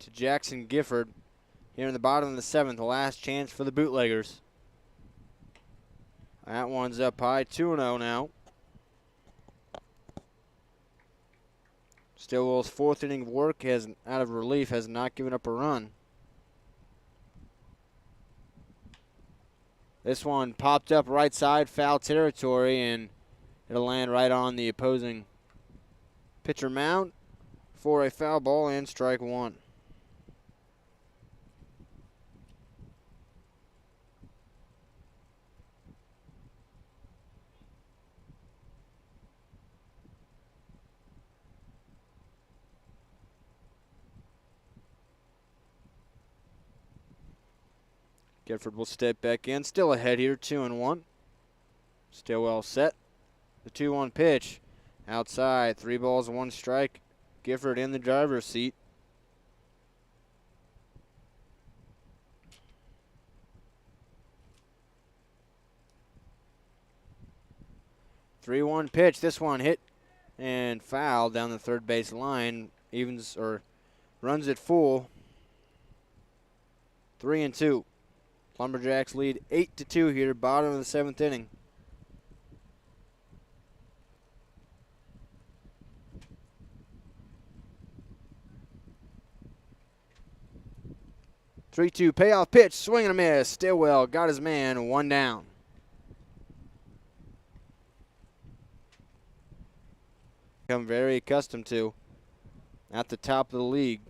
to Jackson Gifford. Here in the bottom of the 7th, the last chance for the Bootleggers. That one's up high, 2-0 now. Stillwell's 4th inning work out of relief has not given up a run. This one popped up right side, foul territory, and it'll land right on the opposing pitcher mound for a foul ball and strike 1. Gifford will step back in. Still ahead here, 2-1. Stillwell set. The 2-1 pitch. Outside, 3 balls and 1 strike. Gifford in the driver's seat. Three-one pitch. This one hit and foul down the third base line. Evens or runs it full. 3-2. Lumberjacks lead 8-2 here, bottom of the 7th inning. 3-2 payoff pitch, swing and a miss. Stillwell got his man, 1 down. Become very accustomed to at the top of the league.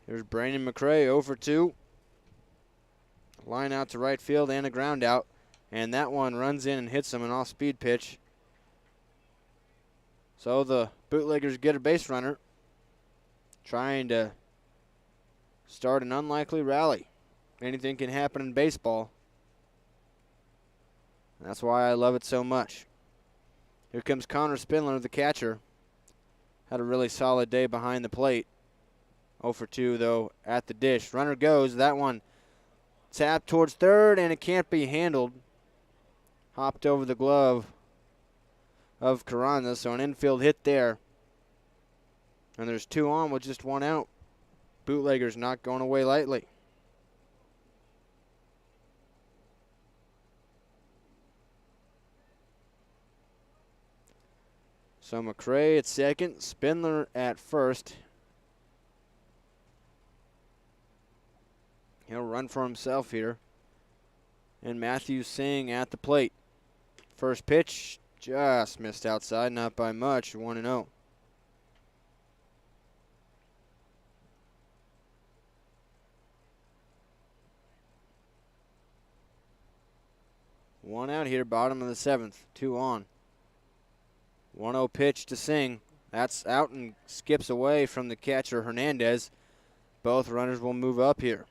Here's Brandon McCray, 0 for 2. Line out to right field and a ground out. And that one runs in and hits him, an off-speed pitch. So the Bootleggers get a base runner, trying to start an unlikely rally. Anything can happen in baseball. That's why I love it so much. Here comes Connor Spindler, the catcher. Had a really solid day behind the plate. 0 for 2, though, at the dish. Runner goes. That one tapped towards third, and it can't be handled. Hopped over the glove of Carranza, so an infield hit there. And there's 2 on with just 1 out. Bootleggers not going away lightly. So McCray at second, Spindler at first. He'll run for himself here. And Matthew Singh at the plate. First pitch, just missed outside, not by much, 1-0. One out here, bottom of the 7th, 2 on. 1-0 pitch to Singh. That's out and skips away from the catcher, Hernandez. Both runners will move up here.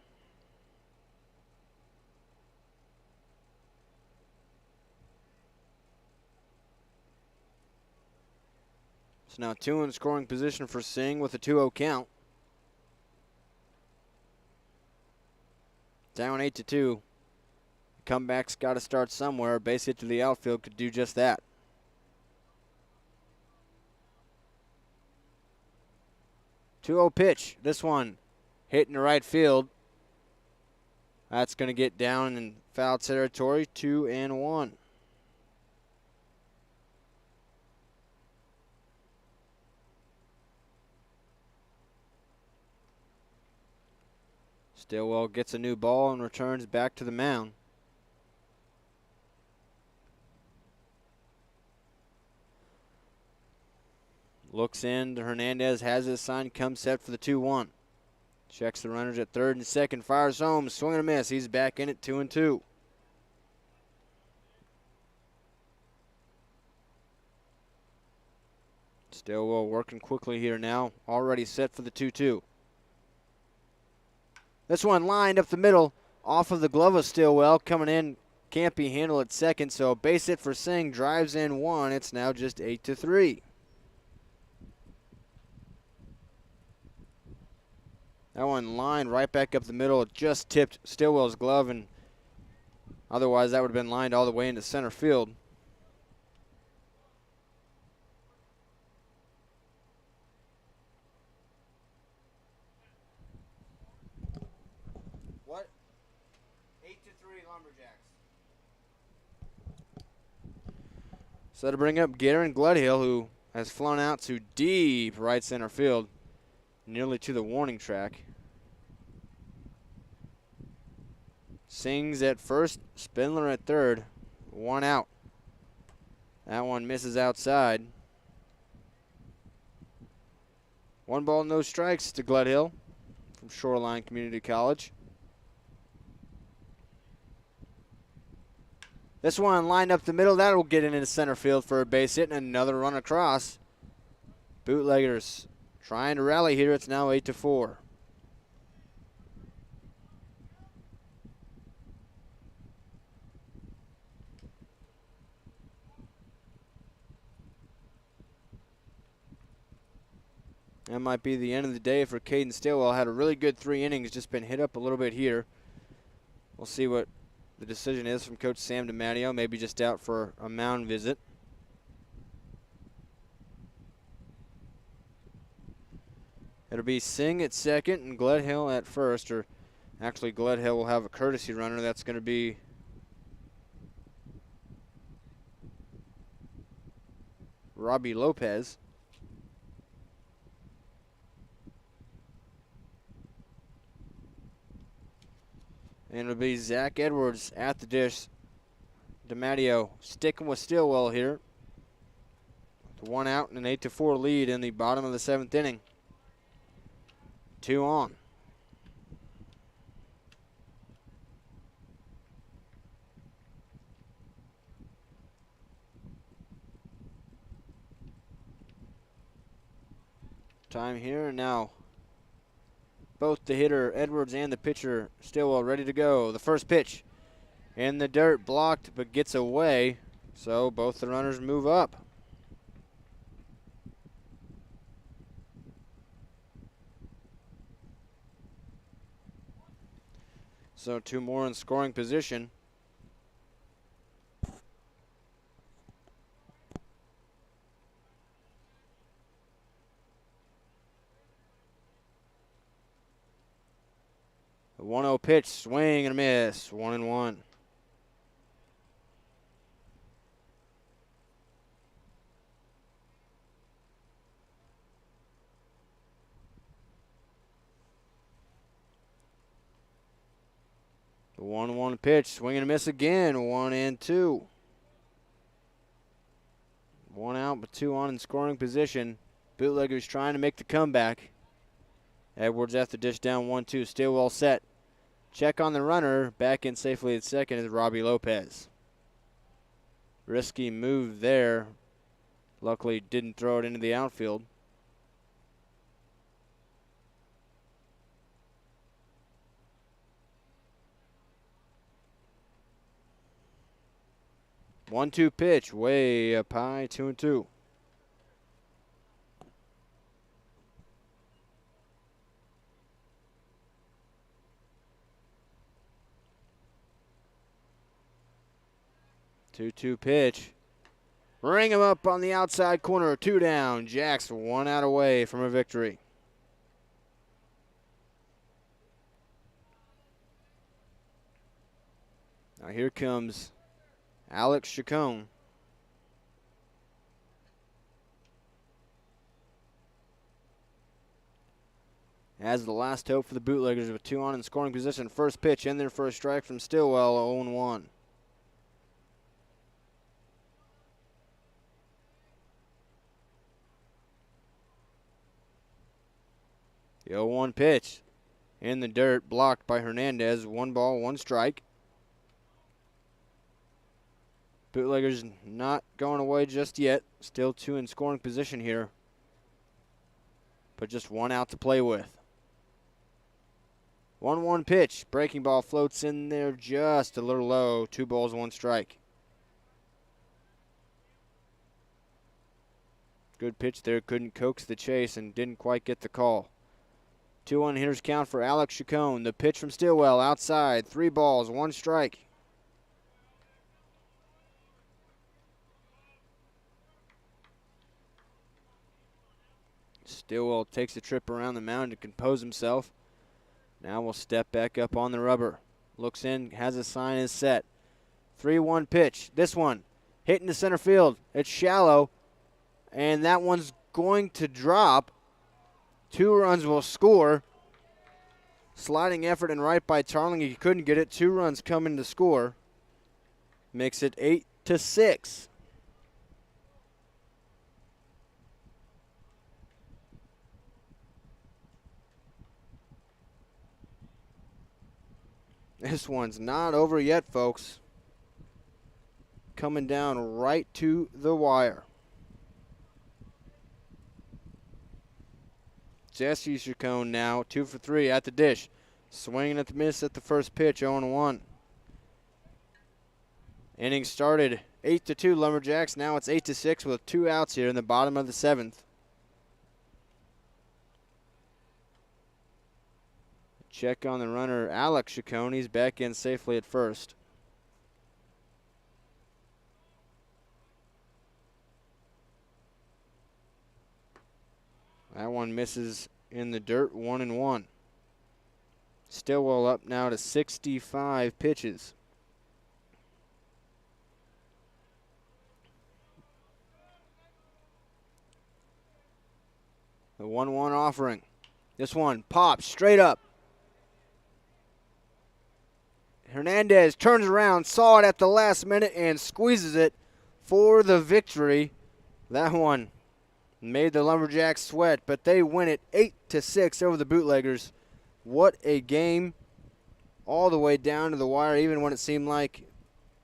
So now 2 in scoring position for Singh with a 2-0 count. Down 8-2. Comeback's got to start somewhere. Base hit to the outfield could do just that. Two-0 pitch. This one hitting the right field. That's going to get down in foul territory. 2-1. Stillwell gets a new ball and returns back to the mound. Looks in, Hernandez has his sign, comes set for the 2-1. Checks the runners at third and second, fires home, swing and a miss. He's back in it, 2-2. Stillwell working quickly here now, already set for the 2-2. This one lined up the middle, off of the glove of Stillwell, coming in, can't be handled at second, so base hit for Singh, drives in 1. It's now just 8-3. That one lined right back up the middle. It just tipped Stillwell's glove, and otherwise that would have been lined all the way into center field. What? 8-3 Lumberjacks. So to bring up Garen Gledhill, who has flown out to deep right center field, nearly to the warning track. Singh's at first, Spindler at third. 1 out. That one misses outside. 1 ball, no strikes to Gledhill from Shoreline Community College. This one lined up the middle. That will get into center field for a base hit and another run across. Bootleggers trying to rally here. It's now 8-4. That might be the end of the day for Caden Stillwell. Had a really good 3 innings, just been hit up a little bit here. We'll see what the decision is from Coach Sam DiMatteo. Maybe just out for a mound visit. It'll be Singh at second and Gledhill at first, or actually Gledhill will have a courtesy runner. That's going to be Robbie Lopez. And it'll be Zach Edwards at the dish. DiMatteo sticking with Stillwell here. With 1 out and an 8-4 lead in the bottom of the 7th inning. 2 on. Time here and now. Both the hitter, Edwards, and the pitcher, Stillwell ready to go. The first pitch in the dirt, blocked but gets away. So both the runners move up. So 2 more in scoring position. The 1-0 pitch, swing and a miss, 1-1. The 1-1 pitch, swing and a miss again, 1-2. 1 out, but 2 on in scoring position. Bootleggers trying to make the comeback. Edwards at the dish, down 1-2. Stillwell set. Check on the runner. Back in safely at second is Robbie Lopez. Risky move there. Luckily didn't throw it into the outfield. 1-2 pitch, way up high, 2-2. Two-two pitch. Ring him up on the outside corner, 2 down. Jacks 1 out away from a victory. Now here comes Alex Chacon. As the last hope for the Bootleggers with 2 on in scoring position. First pitch in there for a strike from Stillwell, 0-1. The 0-1 pitch in the dirt, blocked by Hernandez. 1 ball, 1 strike. Bootleggers not going away just yet. Still 2 in scoring position here. But just 1 out to play with. 1-1 pitch. Breaking ball floats in there just a little low. 2 balls, 1 strike. Good pitch there. Couldn't coax the chase and didn't quite get the call. 2-1 hitters count for Alex Chacon. The pitch from Stillwell outside. 3 balls, 1 strike. Stillwell takes a trip around the mound to compose himself. Now we'll step back up on the rubber. Looks in, has a sign, is set. 3-1 pitch. This one hit into center field. It's shallow, and that one's going to drop. 2 runs will score. Sliding effort and right by Tarling. He couldn't get it. 2 runs coming to score. Makes it 8-6. This one's not over yet, folks. Coming down right to the wire. Jesse Chacon now 2 for 3 at the dish. Swinging at the miss at the first pitch, 0-1. Inning started 8-2 Lumberjacks. Now it's 8-6 with 2 outs here in the bottom of the 7th. Check on the runner, Alex Chacon. He's back in safely at first. That one misses in the dirt, 1-1. Stillwell up now to 65 pitches. The 1-1 offering. This one pops straight up. Hernandez turns around, saw it at the last minute, and squeezes it for the victory. That one made the Lumberjacks sweat, but they win it 8-6 over the Bootleggers. What a game all the way down to the wire, even when it seemed like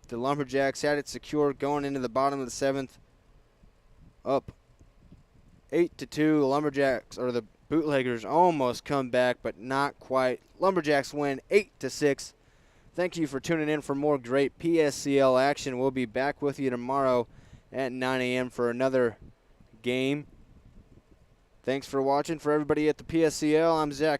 the Lumberjacks had it secure going into the bottom of the 7th. Up 8-2, the Lumberjacks, or the Bootleggers, almost come back, but not quite. Lumberjacks win 8-6. Thank you for tuning in for more great PSCL action. We'll be back with you tomorrow at 9 a.m. for another game. Thanks for watching. For everybody at the PSCL, I'm Zach.